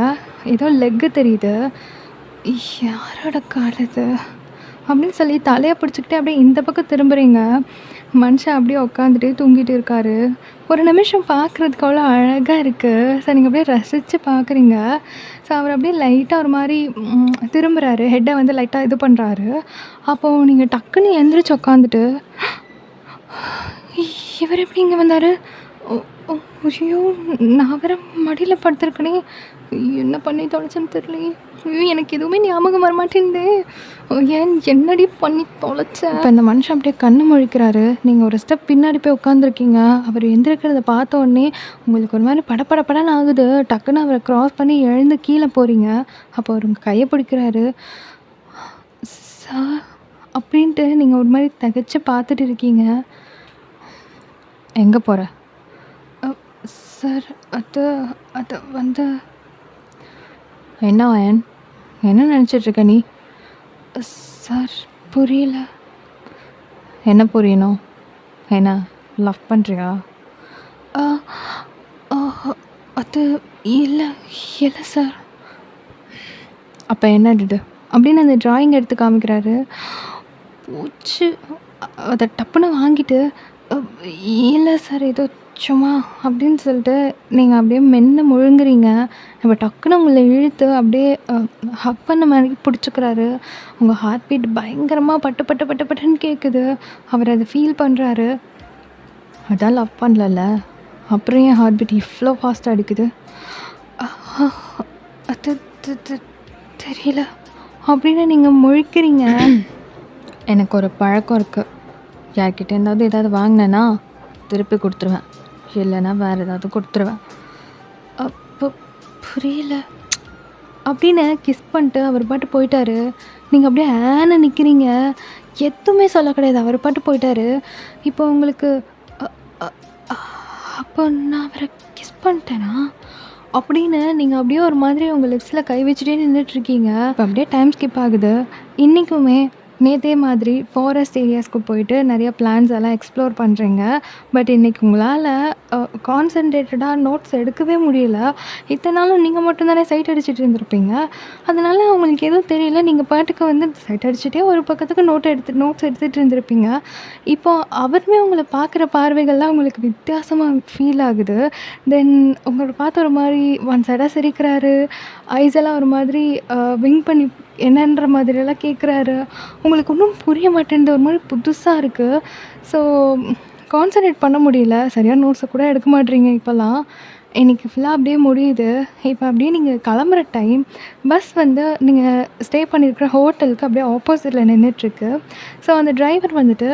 ஏதோ லெக்கு தெரியுது. யாரோட கால் இது அப்படின்னு சொல்லி தலையை பிடிச்சிக்கிட்டே அப்படியே இந்த பக்கம் திரும்புகிறீங்க. மனுஷன் அப்படியே உட்காந்துட்டே தூங்கிட்டு இருக்காரு. ஒரு நிமிஷம் பார்க்குறதுக்கு அவ்வளோ அழகாக இருக்குது. ஸோ நீங்கள் அப்படியே ரசித்து பார்க்குறீங்க. ஸோ அவர் அப்படியே லைட்டாக ஒரு மாதிரி திரும்புகிறாரு. ஹெட்டை வந்து லைட்டாக இது பண்ணுறாரு. அப்போது நீங்கள் டக்குன்னு எந்திரிச்சு உட்காந்துட்டு இவர் எப்படி இங்கே வந்தார்? ஐயோ, நான் வேறு மடியில் படுத்துருக்கனே, என்ன பண்ணி தொலைச்சேன்னு தெரியலையே. ஐயோ, எனக்கு எதுவுமே ஞாபகம் வரமாட்டேங்குது. ஏன் என்னடி பண்ணி தொலைச்சேன்? இப்போ இந்த மனுஷன் அப்படியே கண்ணு முழிக்கிறாரு. நீங்கள் ஒரு ஸ்டெப் பின்னாடி போய் உட்காந்துருக்கீங்க. அவர் எந்திரிக்கிறத பார்த்த உடனே உங்களுக்கு ஒரு மாதிரி படப்படப்படன்னு ஆகுது. டக்குன்னு அவரை க்ராஸ் பண்ணி எழுந்து கீழே போகிறீங்க. அப்போ அவர் உங்கள் கையை பிடிக்கிறாரு. சார் அப்படின்ட்டு நீங்கள் ஒரு மாதிரி திகைச்சு பார்த்துட்டு இருக்கீங்க. எங்கே போகிற? சார் அது அது வந்து என்ன அயன், என்ன நினச்சிட்ருக்க நீ? சார் புரியல. என்ன புரியணும்? என்ன லவ் பண்ணுறியா? அது இல்லை இல்லை சார். அப்போ என்ன இது அப்படின்னு அந்த ட்ராயிங் எடுத்து காமிக்கிறாரு. பூச்சு அதை டப்புன்னு வாங்கிட்டு இல்லை சார் ஏதோ சும்மா அப்படின்னு சொல்லிட்டு நீங்கள் அப்படியே மென்று முழுங்குறீங்க. இப்போ டக்குன்னு உங்களை இழுத்து அப்படியே ஹக் பண்ண மாதிரி பிடிச்சிக்கிறாரு. உங்கள் ஹார்ட் பீட் பயங்கரமாக பட்டு பட்டு பட்டு பட்டுன்னு கேட்குது. அவர் அதை ஃபீல் பண்ணுறாரு. அதான் லவ் பண்ணல, அப்புறம் என் ஹார்ட் பீட் இவ்வளோ ஃபாஸ்ட்டாக அடிக்குது? அது தெரியல அப்படின்னு நீங்கள் முழிக்கிறீங்க. எனக்கு ஒரு பழக்கம் இருக்குது. யார்கிட்ட இருந்தாவது ஏதாவது வாங்கினேன்னா திருப்பி கொடுத்துருவேன், இல்லைன்னா வேறு ஏதாவது கொடுத்துருவேன். அப்போ புரியல அப்படின்னு கிஸ் பண்ணிட்டு அவர் பாட்டு போயிட்டாரு. நீங்கள் அப்படியே ஆன நிற்கிறீங்க. எதுவுமே சொல்ல கிடையாது, அவர் பாட்டு போயிட்டாரு. இப்போ உங்களுக்கு அப்போ நான் அவரை கிஸ் பண்ணிட்டேனா அப்படின்னு நீங்கள் அப்படியே ஒரு மாதிரி உங்கள் லிப்ஸில் கை வச்சுட்டே நின்றுட்டுருக்கீங்க. இப்போ அப்படியே டைம் ஸ்கிப் ஆகுது. இன்றைக்குமே நேத்தே மாதிரி ஃபாரஸ்ட் ஏரியாஸ்க்கு போயிட்டு நிறைய பிளான்ஸ் எல்லாம் எக்ஸ்ப்ளோர் பண்ணுறீங்க. பட் இன்னைக்கு உங்களால் கான்சன்ட்ரேட்டடாக நோட்ஸ் எடுக்கவே முடியல. இத்தனை நாளும் நீங்கள் மட்டும் தானே சைட் அடிச்சுட்டு இருந்திருப்பீங்க. அதனால உங்களுக்கு எதுவும் தெரியல. நீங்கள் பாட்டுக்கு வந்து சைட் அடிச்சுட்டே ஒரு பக்கத்துக்கு நோட்ஸ் எடுத்துகிட்டு இருந்திருப்பீங்க. இப்போ அவருமே உங்களை பார்க்குற பார்வைகள்லாம் உங்களுக்கு வித்தியாசமாக ஃபீல் ஆகுது. தென் உங்களை பார்த்து ஒரு மாதிரி ஒன் சைடாக சிரிக்கிறாரு. ஐஸ் எல்லாம் ஒரு மாதிரி விங்க் பண்ணி என்னன்ற மாதிரியெல்லாம் கேட்குறாரு. உங்களுக்கு ஒன்றும் புரிய மாட்டேன்து. ஒரு மாதிரி புதுசாக இருக்குது. ஸோ கான்சன்ட்ரேட் பண்ண முடியல. சரியாக நோட்ஸை கூட எடுக்க மாட்றீங்க இப்போல்லாம். இன்னைக்கு ஃபுல்லாக அப்படியே முடியுது. இப்போ அப்படியே நீங்கள் கிளம்புற டைம் பஸ் வந்து நீங்கள் ஸ்டே பண்ணியிருக்கிற ஹோட்டலுக்கு அப்படியே ஆப்போசிட்டில் நின்றுட்டுருக்கு. ஸோ அந்த டிரைவர் வந்துட்டு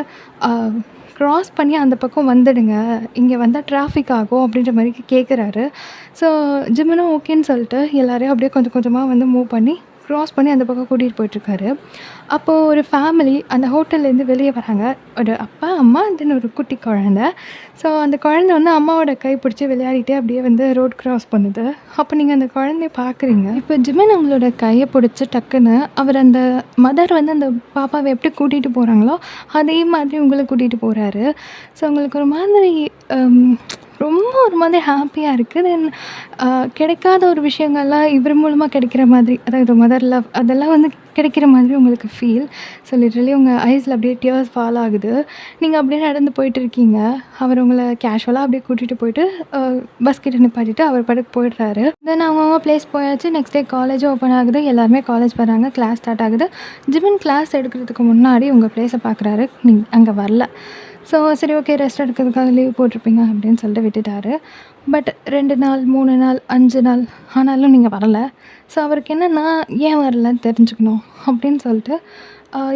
க்ராஸ் பண்ணி அந்த பக்கம் வந்துடுங்க, இங்கே வந்தால் டிராஃபிக் ஆகும் அப்படின்ற மாதிரி கேட்குறாரு. ஸோ ஜிம்முனும் ஓகேன்னு சொல்லிட்டு எல்லாரையும் அப்படியே கொஞ்சம் கொஞ்சமாக வந்து மூவ் பண்ணி க்ராஸ் பண்ணி அந்த பக்கம் கூட்டிகிட்டு போயிட்டுருக்காரு. அப்போது ஒரு ஃபேமிலி அந்த ஹோட்டல்லேருந்து வெளியே வராங்க. ஒரு அப்பா, அம்மா, தென் ஒரு குட்டி குழந்த. ஸோ அந்த குழந்தை வந்து அம்மாவோட கை பிடிச்சி விளையாடிட்டே அப்படியே வந்து ரோட் க்ராஸ் பண்ணுது. அப்போ நீங்கள் அந்த குழந்தைய பார்க்குறீங்க. இப்போ ஜிமின் அவங்களோட கையை பிடிச்சி டக்குன்னு அவர் அந்த மதர் வந்து அந்த பாப்பாவை எப்படி கூட்டிகிட்டு போகிறாங்களோ அதே மாதிரி உங்களை கூட்டிகிட்டு போகிறாரு. ஸோ உங்களுக்கு ஒரு மாதிரி ரொம்ப ஒரு மாதிரி ஹாப்பியாக இருக்குது. தென் கிடைக்காத ஒரு விஷயங்கள்லாம் இவர் மூலமாக கிடைக்கிற மாதிரி, அதாவது மதர் லவ் அதெல்லாம் வந்து கிடைக்கிற மாதிரி உங்களுக்கு ஃபீல். ஸோ லிட்ரலி உங்கள் ஐஸில் அப்படியே டியர்ஸ் ஃபால் ஆகுது. நீங்கள் அப்படியே நடந்து போயிட்டு இருக்கீங்க. அவர் உங்களை கேஷுவலாக அப்படியே கூட்டிகிட்டு போயிட்டு பஸ் கிட்ட நிப்பாட்டிட்டு அவர் பாட்டுக்கு போயிடுறாரு. தென் அவங்கவுங்க ப்ளேஸ் போயாச்சு. நெக்ஸ்ட் டே காலேஜ் ஓப்பன் ஆகுது. எல்லாருமே காலேஜ் வராங்க. கிளாஸ் ஸ்டார்ட் ஆகுது. ஜிமின் கிளாஸ் எடுக்கிறதுக்கு முன்னாடி உங்கள் ப்ளேஸை பார்க்குறாரு. நீங்கள் அங்கே வரல. ஸோ சரி ஓகே, ரெஸ்ட் எடுக்கிறதுக்காக லீவ் போட்டிருப்பீங்க அப்படின்னு சொல்லிட்டு விட்டுட்டாரு. பட் 2 நாள் 3 நாள் 5 நாள் ஆனாலும் நீங்கள் வரலை. ஸோ அவருக்கு என்னென்னா ஏன் வரலன்னு தெரிஞ்சுக்கணும் அப்படின்னு சொல்லிட்டு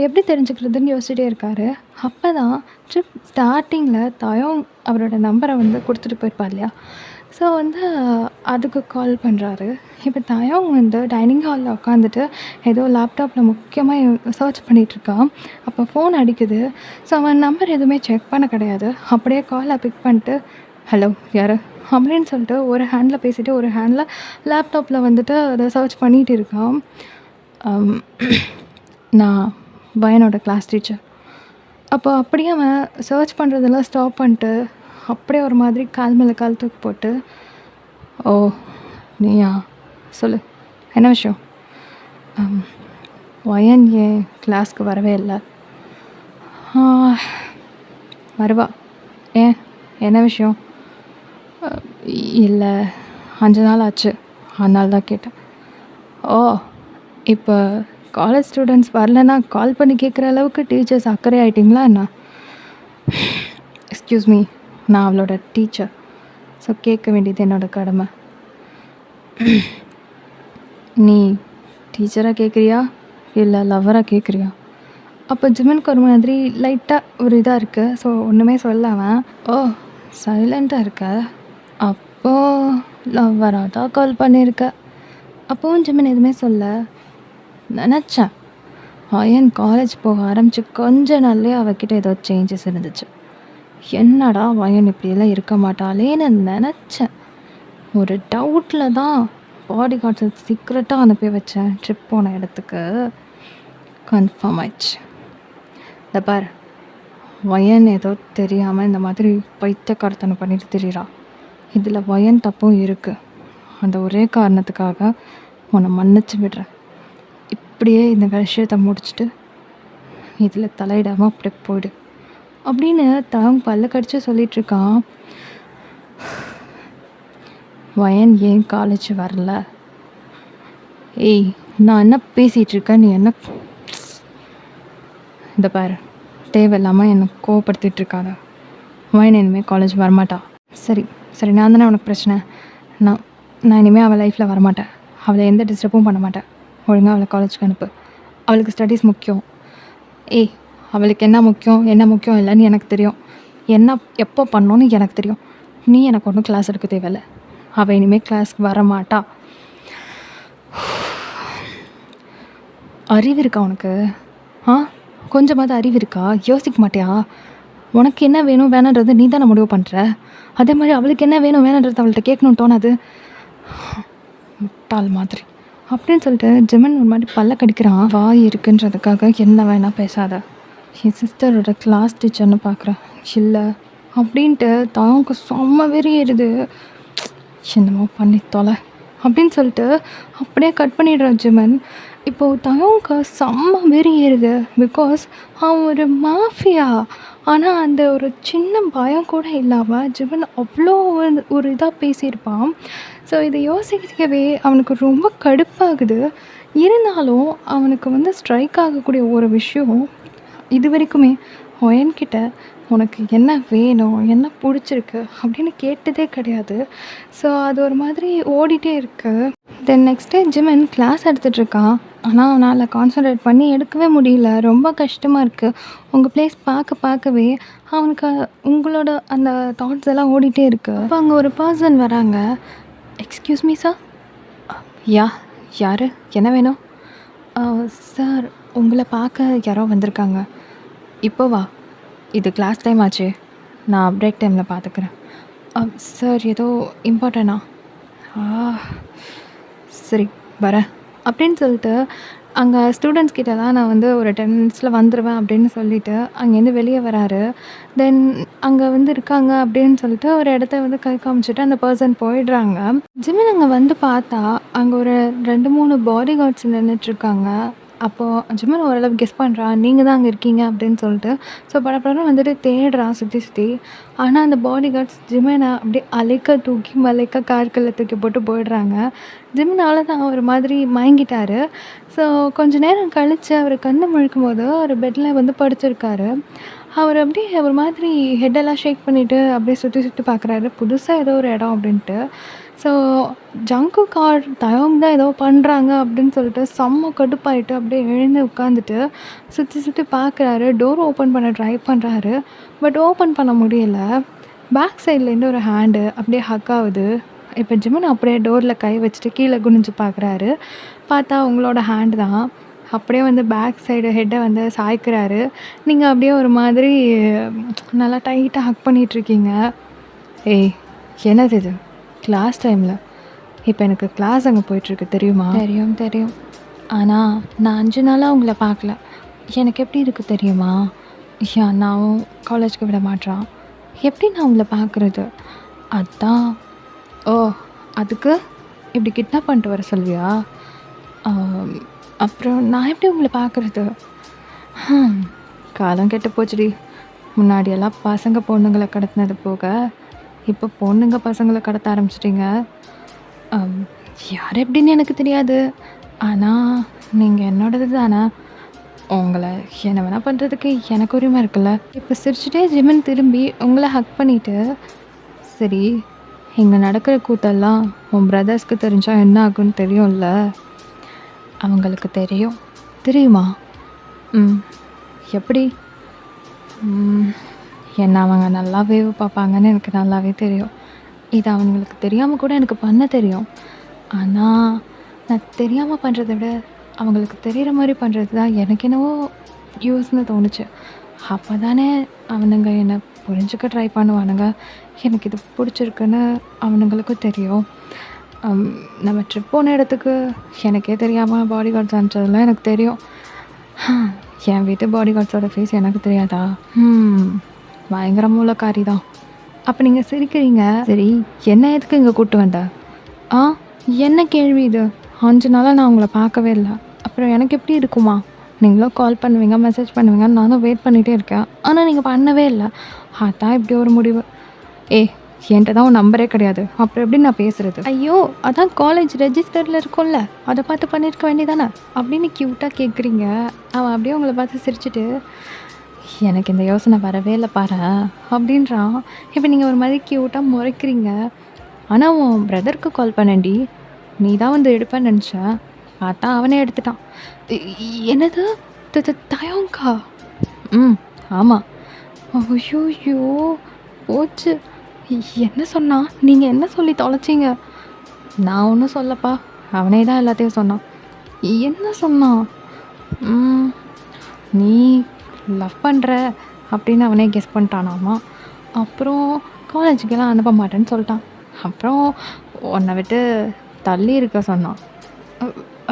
எப்படி தெரிஞ்சுக்கிறதுன்னு யோசிச்சுட்டே இருக்காரு. அப்போ தான் ட்ரிப் ஸ்டார்டிங்கில் தயோங் அவரோட நம்பரை வந்து கொடுத்துட்டு போயிருப்பார் இல்லையா. ஸோ வந்து அதுக்கு கால் பண்ணுறாரு. இப்போ தயோங் வந்து டைனிங் ஹாலில் உட்காந்துட்டு ஏதோ லேப்டாப்பில் முக்கியமாக சர்ச் பண்ணிகிட்ருக்கான். அப்போ ஃபோன் அடிக்குது. ஸோ அவன் நம்பர் எதுவுமே செக் பண்ண கிடையாது. அப்படியே காலை பிக் பண்ணிட்டு ஹலோ யார் அப்படின்னு சொல்லிட்டு ஒரு ஹேண்டில் பேசிவிட்டு ஒரு ஹேண்டில் லேப்டாப்பில் வந்துட்டு அதை சர்ச் பண்ணிகிட்டு இருக்கான். நான் பையனோட கிளாஸ் டீச்சர். அப்போ அப்படியே அவன் சர்ச் பண்ணுறதெல்லாம் ஸ்டாப் பண்ணிட்டு அப்படியே ஒரு மாதிரி கால் மேலே கால் தூக்கி போட்டு, ஓ நீயா, சொல்லு என்ன விஷயம்? வயன் ஏன் கிளாஸ்க்கு வரவே இல்லை? வருவா, ஏன் என்ன விஷயம்? இல்லை 5 நாள் ஆச்சு, அதனால தான் கேட்டேன். ஓ இப்போ காலேஜ் ஸ்டூடெண்ட்ஸ் வரலன்னா கால் பண்ணி கேட்குற அளவுக்கு டீச்சர்ஸ் அக்கறை ஆகிட்டிங்களா என்ன? எக்ஸ்கியூஸ் மீ, நான் அவளோட டீச்சர். ஸோ கேட்க வேண்டியது என்னோடய கடமை. நீ டீச்சராக கேட்குறியா இல்லை லவ்வராக கேட்குறியா? அப்போ ஜிமினுக்கு ஒரு மாதிரி லைட்டாக ஒரு இதாக இருக்குது. ஸோ ஒன்றுமே சொல்லாமல், ஓ சைலண்ட்டாக இருக்க, அப்போது லவ்வராக தான் கால் பண்ணியிருக்க. அப்போவும் ஜிமின் எதுவுமே சொல்ல. நினச்சேன் என் காலேஜ் போக ஆரம்பித்து கொஞ்ச நாள்லேயே அவகிட்ட ஏதோ சேஞ்சஸ் இருந்துச்சு. என்னடா வயன் இப்படியெல்லாம் இருக்க மாட்டாளேன்னு நினச்சேன். ஒரு டவுட்டில் தான் பாடி கார்ட்ஸை சீக்ரெட்டாக அனுப்பி வச்சேன். ட்ரிப் போன இடத்துக்கு கன்ஃபார்ம் ஆயிடுச்சு. இந்த பார், வயன் ஏதோ தெரியாமல் இந்த மாதிரி பைத்தியக்காரத்தனை பண்ணிட்டு தெரியுறா. இதில் வயன் தப்பும் இருக்குது. அந்த ஒரே காரணத்துக்காக உன்னை மன்னிச்சு விடுறேன். இப்படியே இந்த விஷயத்தை முடிச்சுட்டு இதில் தலையிடாமல் அப்படியே போயிடு அப்படின்னு தான் பல்ல கடிச்சு சொல்லிகிட்ருக்கான். வயன் ஏன் காலேஜ் வரல? ஏய், நான் என்ன பேசிகிட்ருக்கேன், நீ என்ன? இந்த பாரு, தேவையில்லாமல் என்னை கோவப்படுத்திகிட்ருக்காத. வயன் இனிமேல் காலேஜ் வரமாட்டா. சரி சரி, நான் தானே உனக்கு பிரச்சனை. நான் இனிமேல் அவள் லைஃப்பில் வரமாட்டேன். அவளை எந்த டிஸ்டர்பும் பண்ண மாட்டேன். ஒழுங்காக அவளை காலேஜுக்கு அனுப்பு. அவளுக்கு ஸ்டடீஸ் முக்கியம். ஏய், அவளுக்கு என்ன முக்கியம் என்ன முக்கியம் இல்லைன்னு எனக்கு தெரியும். என்ன எப்போ பண்ணோன்னு எனக்கு தெரியும். நீ எனக்கு ஒன்றும் கிளாஸ் எடுக்க தேவையில்லை. அவள் இனிமேல் கிளாஸ்க்கு வரமாட்டா. அறிவு இருக்கா உனக்கு? கொஞ்சமாவது அறிவு இருக்கா? யோசிக்க மாட்டியா? உனக்கு என்ன வேணும் வேணான்றது நீ தானே முடிவு பண்ணுற. அதே மாதிரி அவளுக்கு என்ன வேணும் வேணான்றது அவள்கிட்ட கேட்கணுன்னு தோணாது. முட்டாள் மாதிரி. அப்படின்னு சொல்லிட்டு ஜிமன் ஒரு மாதிரி பல்ல கடிக்கிறான். வாய் இருக்குன்றதுக்காக என்ன வேணால் பேசாத. என் சிஸ்டரோட கிளாஸ் டீச்சர்னு பார்க்குறேன் இல்லை அப்படின்ட்டு தாங்க செம்ம வெறி ஏறுது. என்னமோ பண்ணி தொலை அப்படின்னு சொல்லிட்டு அப்படியே கட் பண்ணிடுறான் ஜிமன். இப்போது தயவுக்கு செம்ம வெறி ஏறுது. பிகாஸ் அவன் ஒரு மாஃபியா. ஆனால் அந்த ஒரு சின்ன பயம் கூட இல்லாமல் ஜிமன் அவ்வளோ ஒரு இதாக பேசியிருப்பான். ஸோ இதை யோசிக்கவே அவனுக்கு ரொம்ப கடுப்பாகுது. இருந்தாலும் அவனுக்கு வந்து ஸ்ட்ரைக் ஆகக்கூடிய ஒரு விஷயம் இது வரைக்குமே என்கிட்ட உனக்கு என்ன வேணும், என்ன பிடிச்சிருக்கு அப்படின்னு கேட்டதே கிடையாது. ஸோ அது ஒரு மாதிரி ஓடிட்டே இருக்கு. தென் நெக்ஸ்ட் டே ஜிமன் கிளாஸ் எடுத்துகிட்ருக்கான். ஆனால் அவனால் கான்சன்ட்ரேட் பண்ணி எடுக்கவே முடியல. ரொம்ப கஷ்டமாக இருக்குது. உங்கள் ப்ளேஸ் பார்க்கவே அவனுக்கு உங்களோட அந்த தாட்ஸ் எல்லாம் ஓடிட்டே இருக்குது. அப்போ அங்கே ஒரு பர்சன் வராங்க. Excuse me sir. யா, யார், என்ன வேணும்? சார், உங்களை பார்க்க யாரோ வந்திருக்காங்க. இப்போவா? இது கிளாஸ் டைம் ஆச்சு. நான் பிரேக் டைமில் பார்த்துக்கிறேன். சார், ஏதோ இம்பார்ட்டனா? சரி, வரேன் அப்படின்னு சொல்லிட்டு அங்கே ஸ்டூடெண்ட்ஸ் கிட்டலாம் நான் வந்து ஒரு 10 மினிட்ஸில் வந்துடுவேன் அப்படின்னு சொல்லிவிட்டு அங்கேருந்து வெளியே வராரு. தென் அங்கே வந்து இருக்காங்க அப்படின்னு சொல்லிட்டு ஒரு இடத்த வந்து கை காமிச்சிட்டு அந்த பர்சன் போயிடுறாங்க. ஜிமின் அங்கே வந்து பார்த்தா அங்கே ஒரு 2-3 பாடி கார்ட்ஸ் நின்றுட்டுருக்காங்க. அப்போது ஜிமன் ஓரளவு கெஸ் பண்ணுறான், நீங்கள் தான் அங்கே இருக்கீங்க அப்படின்னு சொல்லிட்டு. ஸோ படப்படன்னு வந்துட்டு தேடுறான் சுற்றி. ஆனால் அந்த பாடி கார்ட்ஸ் ஜிமனை அப்படியே அலைக்க தூக்கி மலைக்க கார்களில் தூக்கி போட்டு போயிடுறாங்க. ஜிமனால தான் ஒரு மாதிரி மயங்கிட்டார். ஸோ கொஞ்ச நேரம் கழித்து அவர் கண்ணு முழிக்கும் போது ஒரு பெட்டில் வந்து படுத்திருக்காரு. அவர் அப்படியே ஒரு மாதிரி ஹெட்டெல்லாம் ஷேக் பண்ணிவிட்டு அப்படியே சுற்றி பார்க்குறாரு, புதுசாக ஏதோ ஒரு இடம் அப்படின்ட்டு. ஸோ ஜங்குக் ஆர் தயோங் தான் ஏதோ பண்ணுறாங்க அப்படின்னு சொல்லிட்டு செம்ம கடுப்பாயிட்டு அப்படியே எழுந்து உட்காந்துட்டு சுற்றி பார்க்குறாரு. டோர் ஓப்பன் பண்ண ட்ரை பண்ணுறாரு. பட் ஓப்பன் பண்ண முடியல. பேக் சைட்லேருந்து ஒரு ஹேண்டு அப்படியே ஹக் ஆகுது. இப்போ ஜிமன் அப்படியே டோரில் கை வச்சுட்டு கீழே குனிஞ்சு பார்க்குறாரு. பார்த்தா உங்களோட ஹேண்டு தான். அப்படியே வந்து பேக் சைடு ஹெட்டை வந்து சாய்க்கிறாரு. நீங்கள் அப்படியே ஒரு மாதிரி நல்லா டைட்டாக ஹக் பண்ணிகிட்ருக்கீங்க. ஏய், என்னது இது? கிளாஸ் டைமில்? இப்போ எனக்கு கிளாஸ் அங்கே போயிட்டுருக்கு, தெரியுமா? தெரியும். ஆனால் நான் 5 நாளாக உங்களை பார்க்கல. எனக்கு எப்படி இருக்குது தெரியுமா? அண்ணாவும் காலேஜுக்கு விட மாட்றான். எப்படி நான் உங்களை பார்க்குறது? அதான். ஓ, அதுக்கு இப்படி கிட்னாப் பண்ணிட்டு வர சொல்வியா? அப்புறம் நான் எப்படி உங்களை பார்க்குறது? காலம் கெட்டு போச்சுடி. முன்னாடியெல்லாம் பசங்க பொண்ணுங்களை கடத்தினது போக இப்போ பொண்ணுங்க பசங்களை கடத்த ஆரம்பிச்சிட்டிங்க. யார் எப்படின்னு எனக்கு தெரியாது. ஆனால் நீங்கள் என்னோடது தானே. உங்களை என்ன வேணால் பண்ணுறதுக்கு எனக்கு உரிமை இருக்குல்ல. இப்போ சிரிச்சுட்டே ஜிமன் திரும்பி உங்களை ஹக் பண்ணிவிட்டு, சரி, இங்கே நடக்கிற கூத்தெல்லாம் உன் பிரதர்ஸ்க்கு தெரிஞ்சால் என்ன ஆகுன்னு தெரியும்ல? அவங்களுக்கு தெரியுமா? எப்படி? என்ன அவங்க நல்லாவே பார்ப்பாங்கன்னு எனக்கு நல்லாவே தெரியும். இது அவங்களுக்கு தெரியாமல் கூட எனக்கு பண்ண தெரியும். ஆனால் நான் தெரியாமல் பண்ணுறத விட அவங்களுக்கு தெரிகிற மாதிரி பண்ணுறது தான் எனக்கு என்னவோ யூஸ்னு தோணுச்சு. அப்போ தானே அவனுங்க என்னை புரிஞ்சுக்க ட்ரை பண்ணுவானுங்க. எனக்கு இது பிடிச்சிருக்குன்னு அவனுங்களுக்கும் தெரியும். நம்ம ட்ரிப் போன இடத்துக்கு எனக்கே தெரியாமல் பாடி கார்ட்ஸ் அனுப்பிச்சதெல்லாம் எனக்கு தெரியும். என் வீட்டு பாடி கார்ட்ஸோட ஃபேஸ் எனக்கு தெரியாதா? பயங்கர மூலக்காரி தான். அப்போ நீங்கள் சிரிக்கிறீங்க. சரி, என்ன எதுக்கு இங்கே கூப்பிட்டு வந்த? என்ன கேள்வி இது? 5 நாளாக நான் உங்களை பார்க்கவே இல்லை. அப்புறம் எனக்கு எப்படி இருக்குமா? நீங்களும் கால் பண்ணுவீங்க, மெசேஜ் பண்ணுவீங்க, நானும் வெயிட் பண்ணிகிட்டே இருக்கேன். ஆனால் நீங்கள் பண்ணவே இல்லை. அதான் இப்படி ஒரு முடிவு. என்கிட்ட தான் உன் நம்பரே கிடையாது. அப்புறம் எப்படி நான் பேசுகிறது? ஐயோ, அதான் காலேஜ் ரெஜிஸ்டரில் இருக்கும்ல, அதை பார்த்து பண்ணியிருக்க வேண்டியதானே அப்படின்னு க்யூட்டாக கேட்குறீங்க. அவன் அப்படியே உங்களை பார்த்து சிரிச்சுட்டு, எனக்கு இந்த யோசனை வரவே இல்லை பாரு அப்படின்றான். இப்போ நீங்கள் ஒரு மாதிரி க்யூட்டாக முறைக்கிறீங்க. ஆனால் உன் பிரதருக்கு கால் பண்ணேன்டி, நீ தான் வந்து எடுப்பேன்னு நினச்சேன். பார்த்தா அவனே எடுத்துட்டான். என்னது? தயோங்கா? ஆமாம். ஐயோ, போச்சு. என்ன சொன்னா? நீங்கள் என்ன சொல்லி தொலைச்சிங்க? நான் ஒன்றும் சொல்லப்பா, அவனே தான் எல்லாத்தையும் சொன்னான். என்ன சொன்னான்? நீ லவ் பண்ணுற அப்படின்னு அவனே கெஸ் பண்ணிட்டானாமா. அப்புறம் காலேஜுக்கெல்லாம் அனுப்ப மாட்டேன்னு சொல்லிட்டான். அப்புறம் உன்னை விட்டு தள்ளி இருக்க சொன்னான்.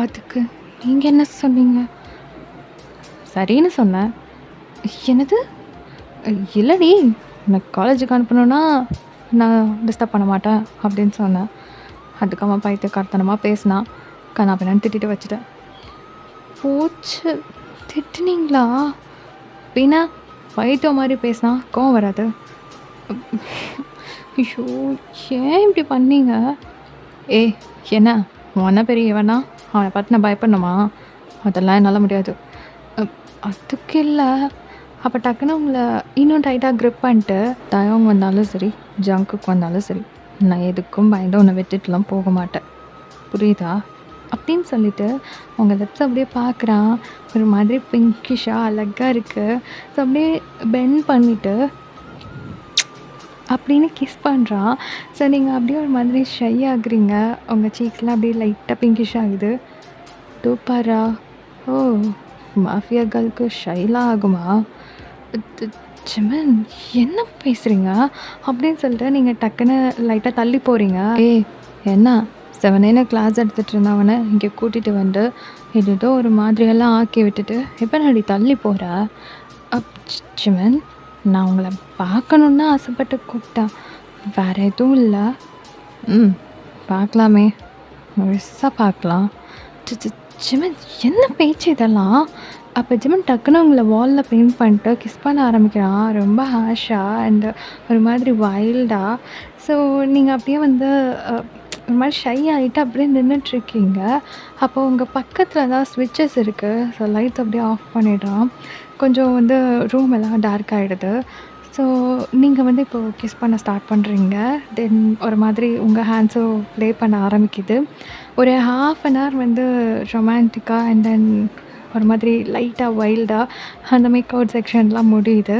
அதுக்கு நீங்கள் என்ன சொன்னீங்க? சரின்னு சொன்னேன். என்னது? இல்லடி, உனக்கு காலேஜுக்கு அனுப்பணுன்னா நான் டிஸ்டர்ப் பண்ண மாட்டேன் அப்படின்னு சொன்னேன். அதுக்கு அவன் பைத்தியக்காரத்தனமாக பேசினான். நான் பின்னாடி திட்டிட்டு வச்சுட்டேன். போச்சு. திட்டுனீங்களா? பின்ன பைத்தியம் மாதிரி பேசினா கோவம் வராது? ஐயோ, ஏன் இப்படி பண்ணீங்க? ஏய், என்ன உன்ன பெரியவனா? அவனை பார்த்து நான் பயப்படணுமா? அதெல்லாம் என்னால் முடியாது. அதுக்கு இல்லை. அப்போ டக்குன்னு உங்களை இன்னும் டைட்டாக க்ரிப் பண்ணிட்டு தயவங்க வந்தாலும் சரி, ஜங்குக்கு வந்தாலும் சரி, நான் எதுக்கும் பயந்து உன்னை விட்டுட்டுலாம் போக மாட்டேன், புரியுதா? அப்படின்னு சொல்லிட்டு அவங்க லிப்ஸ் அப்படியே பார்க்குறான். ஒரு மாதிரி பிங்கிஷாக அழகாக இருக்குது. ஸோ அப்படியே பெண்ட் பண்ணிவிட்டு அப்படின்னு கிஸ் பண்ணுறான். ஸோ நீங்கள் அப்படியே ஒரு மாதிரி ஷை ஆகுறீங்க. உங்கள் சீக்ஸ்லாம் அப்படியே லைட்டாக பிங்கிஷ் ஆகுது. டூப்பாரா? ஓ, மாஃபியா கேர்ளுக்கு ஷைலாம் ஆகுமா? ஜிமன், என்ன பேசுகிறீங்க? அப்படின்னு சொல்லிட்டு நீங்கள் டக்குன்னு லைட்டாக தள்ளி போகிறீங்க. ஏய், என்ன செவனேன்னு கிளாஸ் எடுத்துகிட்டு இருந்தவனை இங்கே கூட்டிகிட்டு வந்து ஏதோ ஒரு மாதிரியெல்லாம் ஆக்கி விட்டுட்டு எப்போ நடி தள்ளி போகிற? ஜிமன், நான் உங்களை பார்க்கணுன்னு ஆசைப்பட்டு கூப்பிட்டேன், வேறு எதுவும் இல்லை. பார்க்கலாமே, முழுசாக பார்க்கலாம். ஜிமன், என்ன பேச்சு இதெல்லாம்? அப்போ ஜிமன் டக்குன்னு உங்களை வாலில் பெயிண்ட் பண்ணிட்டு கிஸ் பண்ண ஆரம்பிக்கிறான், ரொம்ப ஹாஷாக அண்ட் ஒரு மாதிரி வைல்டாக. ஸோ நீங்கள் அப்படியே வந்து ஒரு மாதிரி ஷை ஆகிட்டு அப்படியே நின்றுட்டுருக்கீங்க. அப்போ உங்கள் பக்கத்தில் தான் ஸ்விட்சஸ் இருக்குது. ஸோ லைட்ஸ் அப்படியே ஆஃப் பண்ணிடுறான். கொஞ்சம் வந்து ரூம் எல்லாம் டார்க் ஆகிடுது. ஸோ நீங்கள் வந்து இப்போது கிஸ் பண்ண ஸ்டார்ட் பண்ணுறீங்க. தென் ஒரு மாதிரி உங்கள் ஹேண்ட்ஸும் ப்ளே பண்ண ஆரம்பிக்குது. ஒரு 1/2 அன் ஹவர் வந்து ரொமான்டிக்காக அண்ட் தென் ஒரு மாதிரி லைட்டாக வைல்டாக அந்த மேக் அவுட் செக்ஷன்லாம் முடியுது.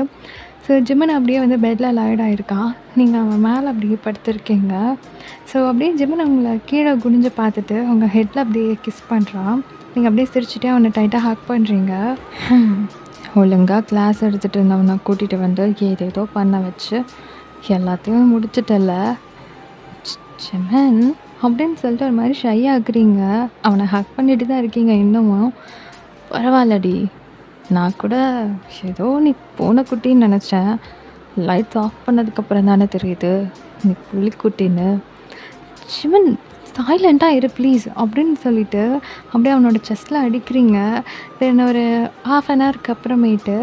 ஸோ ஜிம்மன் அப்படியே வந்து பெட்டில் லாய்ட் ஆகிருக்கான். நீங்கள் அவன் மேலே அப்படியே படுத்துருக்கீங்க. ஸோ அப்படியே ஜிம்மன் அவங்கள கீழே குனிஞ்சு பார்த்துட்டு உங்கள் ஹெட்டில் அப்படியே கிஸ் பண்ணுறான். நீங்கள் அப்படியே சிரிச்சுட்டே அவனை டைட்டாக ஹக் பண்ணுறீங்க. ஒழுங்காக கிளாஸ் எடுத்துகிட்டு இருந்தவனை கூட்டிகிட்டு வந்து ஏதேதோ பண்ண வச்சு எல்லாத்தையும் முடிச்சிட்டல ஜிமன் அப்படின்னு சொல்லிட்டு ஒரு மாதிரி ஷை ஆகுறீங்க. அவனை ஹக் பண்ணிட்டு தான் இருக்கீங்க இன்னமும். பரவாயில்லடி, நான் கூட ஏதோ நீ பூனைக்குட்டின்னு நினச்சேன். லைட்ஸ் ஆஃப் பண்ணதுக்கப்புறம் தானே தெரியுது நீ புலிக்குட்டின்னு. ஜிமன், சைலண்ட்டாக இரு ப்ளீஸ் அப்படின்னு சொல்லிட்டு அப்படியே அவனோட செஸ்ட்டில் அடிக்கிறீங்க. தென் ஒரு 1/2 அன் ஹவருக்கு அப்புறமேட்டு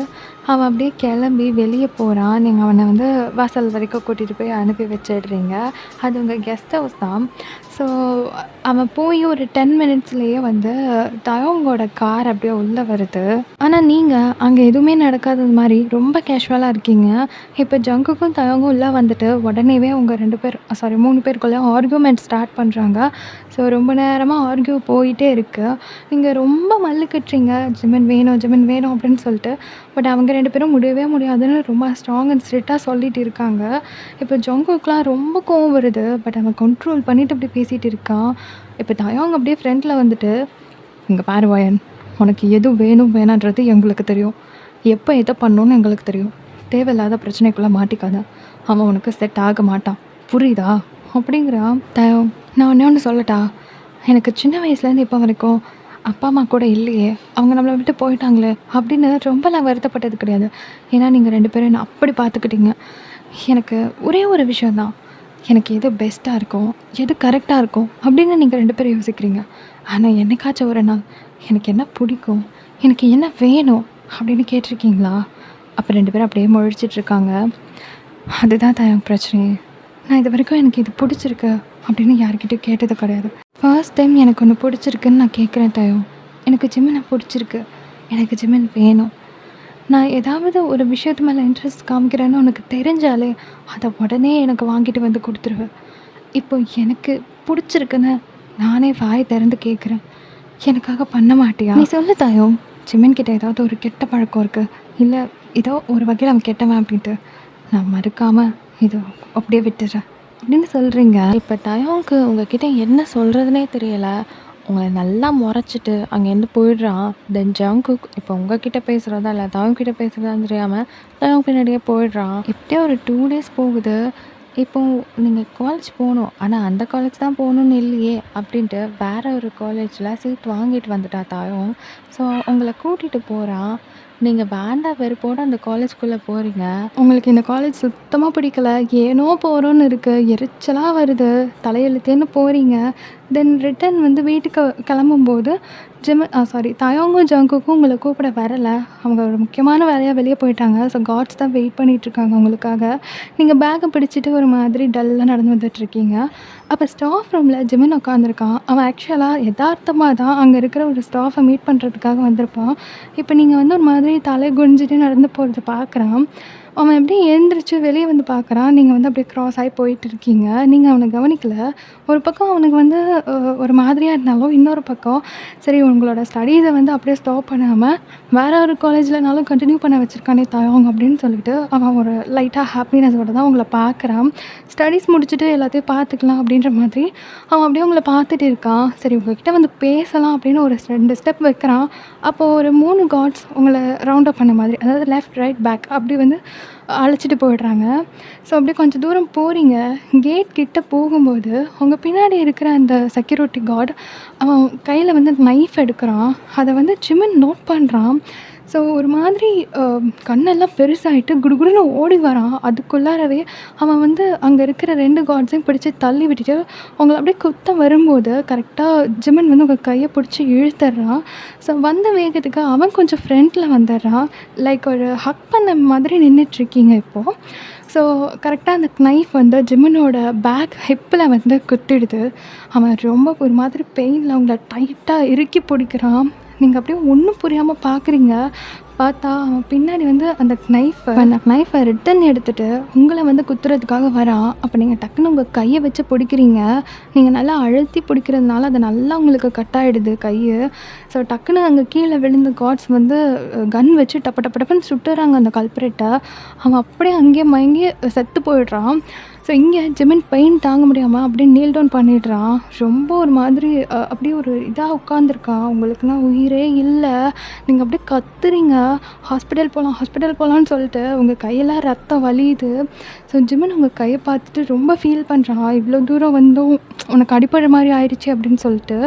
அவன் அப்படியே கிளம்பி வெளியே போகிறான். நீங்கள் அவனை வந்து வாசல் வரைக்கும் கூட்டிகிட்டு போய் அனுப்பி வச்சிடுறீங்க. அது உங்கள் கெஸ்ட் ஹவுஸ் தான். ஸோ அவன் போய் ஒரு 10 மினிட்ஸ்லேயே வந்து தயோங்கோட கார் அப்படியே உள்ளே வருது. ஆனால் நீங்கள் அங்கே எதுவுமே நடக்காதது மாதிரி ரொம்ப கேஷுவலாக இருக்கீங்க. இப்போ ஜங்குக்கும் தயோங்கும் உள்ளே வந்துட்டு உடனேவே அவங்க 3 பேருக்குள்ளே ஆர்கியூமெண்ட் ஸ்டார்ட் பண்ணுறாங்க. ஸோ ரொம்ப நேரமாக ஆர்கியூ போயிட்டே இருக்குது. நீங்கள் ரொம்ப மல்லுக்கட்டுறீங்க, ஜிமன் வேணும் ஜிமன் வேணும் அப்படின்னு சொல்லிட்டு. பட் அவங்க 2 பேரும் முடியவே முடியாதுன்னு ரொம்ப ஸ்ட்ராங் அண்ட் ஸ்ட்ரிக்டாக சொல்லிட்டு இருக்காங்க. இப்போ ஜங்குக்குலாம் ரொம்ப கோவம் வருது. பட் அவன் கண்ட்ரோல் பண்ணிவிட்டு அப்படி பேசிகிட்டு இருக்கான். இப்போ தயோங் அப்படியே ஃப்ரெண்டில் வந்துட்டு, இங்கே பாரு வயன், உனக்கு எது வேணும் வேணான்றது எங்களுக்கு தெரியும், எப்போ எதை பண்ணணுன்னு எங்களுக்கு தெரியும். தேவையில்லாத பிரச்சனைக்குள்ளே மாட்டிக்காத, அவன் உனக்கு செட் ஆக மாட்டான், புரியுதா அப்படிங்கிறான். தயோங், நான் ஒன்று சொல்லட்டா? எனக்கு சின்ன வயசுலேருந்து இப்போ வரைக்கும் அப்பா அம்மா கூட இல்லையே, அவங்க நம்மளை விட்டு போயிட்டாங்களே அப்படின்னு ரொம்பலாம் வருத்தப்பட்டது கிடையாது. ஏன்னா நீங்கள் 2 பேரும் என்னை அப்படி பார்த்துக்கிட்டீங்க. எனக்கு ஒரே ஒரு விஷயந்தான், எனக்கு எது பெஸ்ட்டாக இருக்கும், எது கரெக்டாக இருக்கும் அப்படின்னு நீங்கள் 2 பேரும் யோசிக்கிறீங்க. ஆனால் என்னைக்காச்சும் ஒரு நாள் எனக்கு என்ன பிடிக்கும், எனக்கு என்ன வேணும் அப்படின்னு கேட்டிருக்கீங்களா? அப்போ 2 பேரும் அப்படியே முழிச்சிட்ருக்காங்க. அதுதான் தான் எனக்கு பிரச்சனையே. நான் இது வரைக்கும் எனக்கு இது பிடிச்சிருக்கு அப்படின்னு யார்கிட்டையும் கேட்டது கிடையாது. ஃபர்ஸ்ட் டைம் எனக்கு ஒன்று பிடிச்சிருக்குன்னு நான் கேட்குறேன் தயம். எனக்கு ஜிம்மனை பிடிச்சிருக்கு, எனக்கு ஜிம்மன் வேணும். நான் ஏதாவது ஒரு விஷயத்து மேலே இன்ட்ரெஸ்ட் காமிக்கிறேன்னு உனக்கு தெரிஞ்சாலே அதை உடனே எனக்கு வாங்கிட்டு வந்து கொடுத்துருவேன். இப்போ எனக்கு பிடிச்சிருக்குன்னு நானே வாய் திறந்து கேட்குறேன், எனக்காக பண்ண மாட்டியா? நீ சொல்லு தாயோ, ஜிம்மன் கிட்ட ஏதாவது ஒரு கெட்ட பழக்கம் இருக்குது, இல்லை ஏதோ ஒரு வகையில் அவன் கெட்டவன் அப்படின்ட்டு. நான் மறுக்காமல் இது அப்படியே விட்டுறேன் அப்படின்னு சொல்கிறீங்க. இப்போ தயோங்க்கு உங்ககிட்ட என்ன சொல்கிறதுனே தெரியலை. உங்களை நல்லா முறைச்சிட்டு அங்கேருந்து போயிடுறான். தென் ஜங்குக் இப்போ உங்ககிட்ட பேசுகிறதா இல்லை தயோங்கிட்ட பேசுகிறதான்னு தெரியாமல் தயோங் பின்னாடியே போயிடுறான். இப்படியே ஒரு 2 டேஸ் போகுது. இப்போ நீங்க காலேஜ் போணும். ஆனா அந்த காலேஜ் தான் போணும்னு இல்லையே! அப்டின்ட்டு வேற ஒரு காலேஜ்ல சீட் வாங்கிட்டு வந்துட்டா தாயும். ஸோ உங்கள கூட்டிட்டு போறான். நீங்க வேண்டா வெறுப்போட அந்த காலேஜ்குள்ள போறீங்க. உங்களுக்கு இந்த காலேஜ் சுத்தமா பிடிக்கல. ஏனோ போறோம்னு இருக்கு. எரிச்சலா வருது. தலையெழுத்தேன்னு போறீங்க. தென் ரிட்டர்ன் வந்து வீட்டுக்கு கிளம்பும்போது தாயோங்கும், ஜங்குக்கும் உங்கள கூப்பிட வரல. அவங்க ஒரு முக்கியமான வேலையா வெளிய போயிட்டாங்க. ஸோ காட்ஸ் தான் வெயிட் பண்ணிட்டுருக்காங்க உங்களுக்காக. நீங்க பேக்க பிடிச்சிட்டு ஒரு மாதிரி டல்லா நடந்து வந்துட்டுருக்கீங்க. அப்ப ஸ்டாஃப் ரூம்ல ஜிமின் உட்காந்துருக்கான். அவன் ஆக்சுவலா எதார்த்தமா தான் அங்க இருக்கிற ஒரு ஸ்டாஃப மீட் பண்றதுக்காக வந்திருப்பான். இப்ப நீங்க வந்து ஒரு மாதிரி தலை குனிஞ்சுட்டு நடந்து போறத பார்க்குறான். அவன் அப்படியே எழுந்திரிச்சு வெளிய வந்து பார்க்குறான். நீங்க வந்து அப்படியே கிராஸ் ஆயி போயிட்டு இருக்கீங்க. நீங்க அவன கவனிக்கல. ஒரு பக்கம் அவனுக்கு வந்து ஒரு மாதிரியா இருந்தாலும், இன்னொரு பக்கம் சரி உங்களோட ஸ்டடீஸ வந்து அப்படியே ஸ்டாப் பண்ணாம, வேற ஒரு காலேஜ்லனாலும் கன்டின்யூ பண்ண வச்சிருக்கானே தாயோங் அப்படின்னு சொல்லிட்டு, அவன் ஒரு லைட்டா ஹாப்பினஸோட தான் உங்கள பார்க்குறான். ஸ்டடீஸ் முடிச்சுட்டு எல்லாத்தையும் பார்த்துக்கலாம் அப்படின்ற மாதிரி, அவன் அப்படியே உங்கள பார்த்துட்டு இருக்கான். சரி உங்ககிட்ட வந்து பேசலாம் அப்படின்னு ஒரு 2 ஸ்டெப் வைக்கிறான். அப்போ ஒரு 3 காட்ஸ் உங்கள ரவுண்ட் அப் பண்ண மாதிரி, அதாவது லெஃப்ட், ரைட், பேக் அப்படி வந்து அழைச்சிட்டு போயிடுறாங்க. ஸோ அப்படியே கொஞ்சம் தூரம் போறீங்க. கேட் கிட்ட போகும்போது, உங்க பின்னாடி இருக்கிற அந்த செக்யூரிட்டி கார்ட் அவன் கையில வந்து நைஃப் எடுக்குறான். அத வந்து ஜிமின் நோட் பண்றான். ஸோ ஒரு மாதிரி கண்ணெல்லாம் பெருசாயிட்டு குடுகுடுன்னு ஓடி வரான். அதுக்குள்ளாரவே அவன் வந்து அங்க இருக்கிற 2 கார்ட்ஸையும் பிடிச்சு தள்ளி விட்டுட்டு, உங்கள அப்படியே குத்த வரும்போது கரெக்ட்டா ஜிமின் வந்து உங்க கைய பிடிச்சு இழுத்துடுறான். ஸோ வந்த வேகத்துக்கு அவன் கொஞ்சம் ஃப்ரண்ட்ல வந்துடுறான். லைக் ஒரு ஹக் பண்ண மாதிரி நின்னுட்ருக்கீங்க இப்போ. ஸோ கரெக்ட்டா அந்த நைஃப் வந்து ஜிமினோட பேக் ஹிப்ல வந்து குத்திடுது. அவன் ரொம்ப ஒரு மாதிரி பெயின்ல உங்கள டைட்டா இறுக்கி பிடிக்கிறான். நீங்க அப்படியே ஒண்ணும் புரியாம பார்க்குறீங்க. பார்த்தா அவன் பின்னாடி வந்து அந்த நைஃபை ரிட்டன் எடுத்துட்டு உங்கள வந்து குத்துறதுக்காக வரான். அப்போ நீங்க டக்குனு உங்க கைய வச்சு பிடிக்கிறீங்க. நீங்க நல்லா அழுத்தி பிடிக்கிறதுனால அது நல்லா உங்களுக்கு கட் ஆயிடுது கையு. ஸோ டக்குனு அங்க கீழ விழுந்த காட்ஸ் வந்து கன் வச்சு டப்பு டப்பு டப்புன்னு சுட்டுறாங்க அந்த கல்ப்ரிட்ட. அவன் அப்படியே அங்கேயே மயங்கி செத்து போயிடுறான். ஸோ இங்கே ஜிமின் பெயின் தாங்க முடியாம அப்படியே நீல் டவுன் பண்ணிடுறான். ரொம்ப ஒரு மாதிரி அப்படியே ஒரு இதா உட்காந்துருக்கான். உங்களுக்குன்னா உயிரே இல்ல. நீங்க அப்படியே கத்துறீங்க. ஹாஸ்பிட்டல் போலாம், ஹாஸ்பிட்டல் போலான்னு சொல்லிட்டு உங்க கையெல்லாம் ரத்தம் வலியுது. ஸோ ஜிமின் உங்க கைய பார்த்துட்டு ரொம்ப ஃபீல் பண்றான். இவ்வளோ தூரம் வந்தும் உனக்கு அடிபடுற மாரி ஆயிடுச்சு அப்படின்னு சொல்லிட்டு.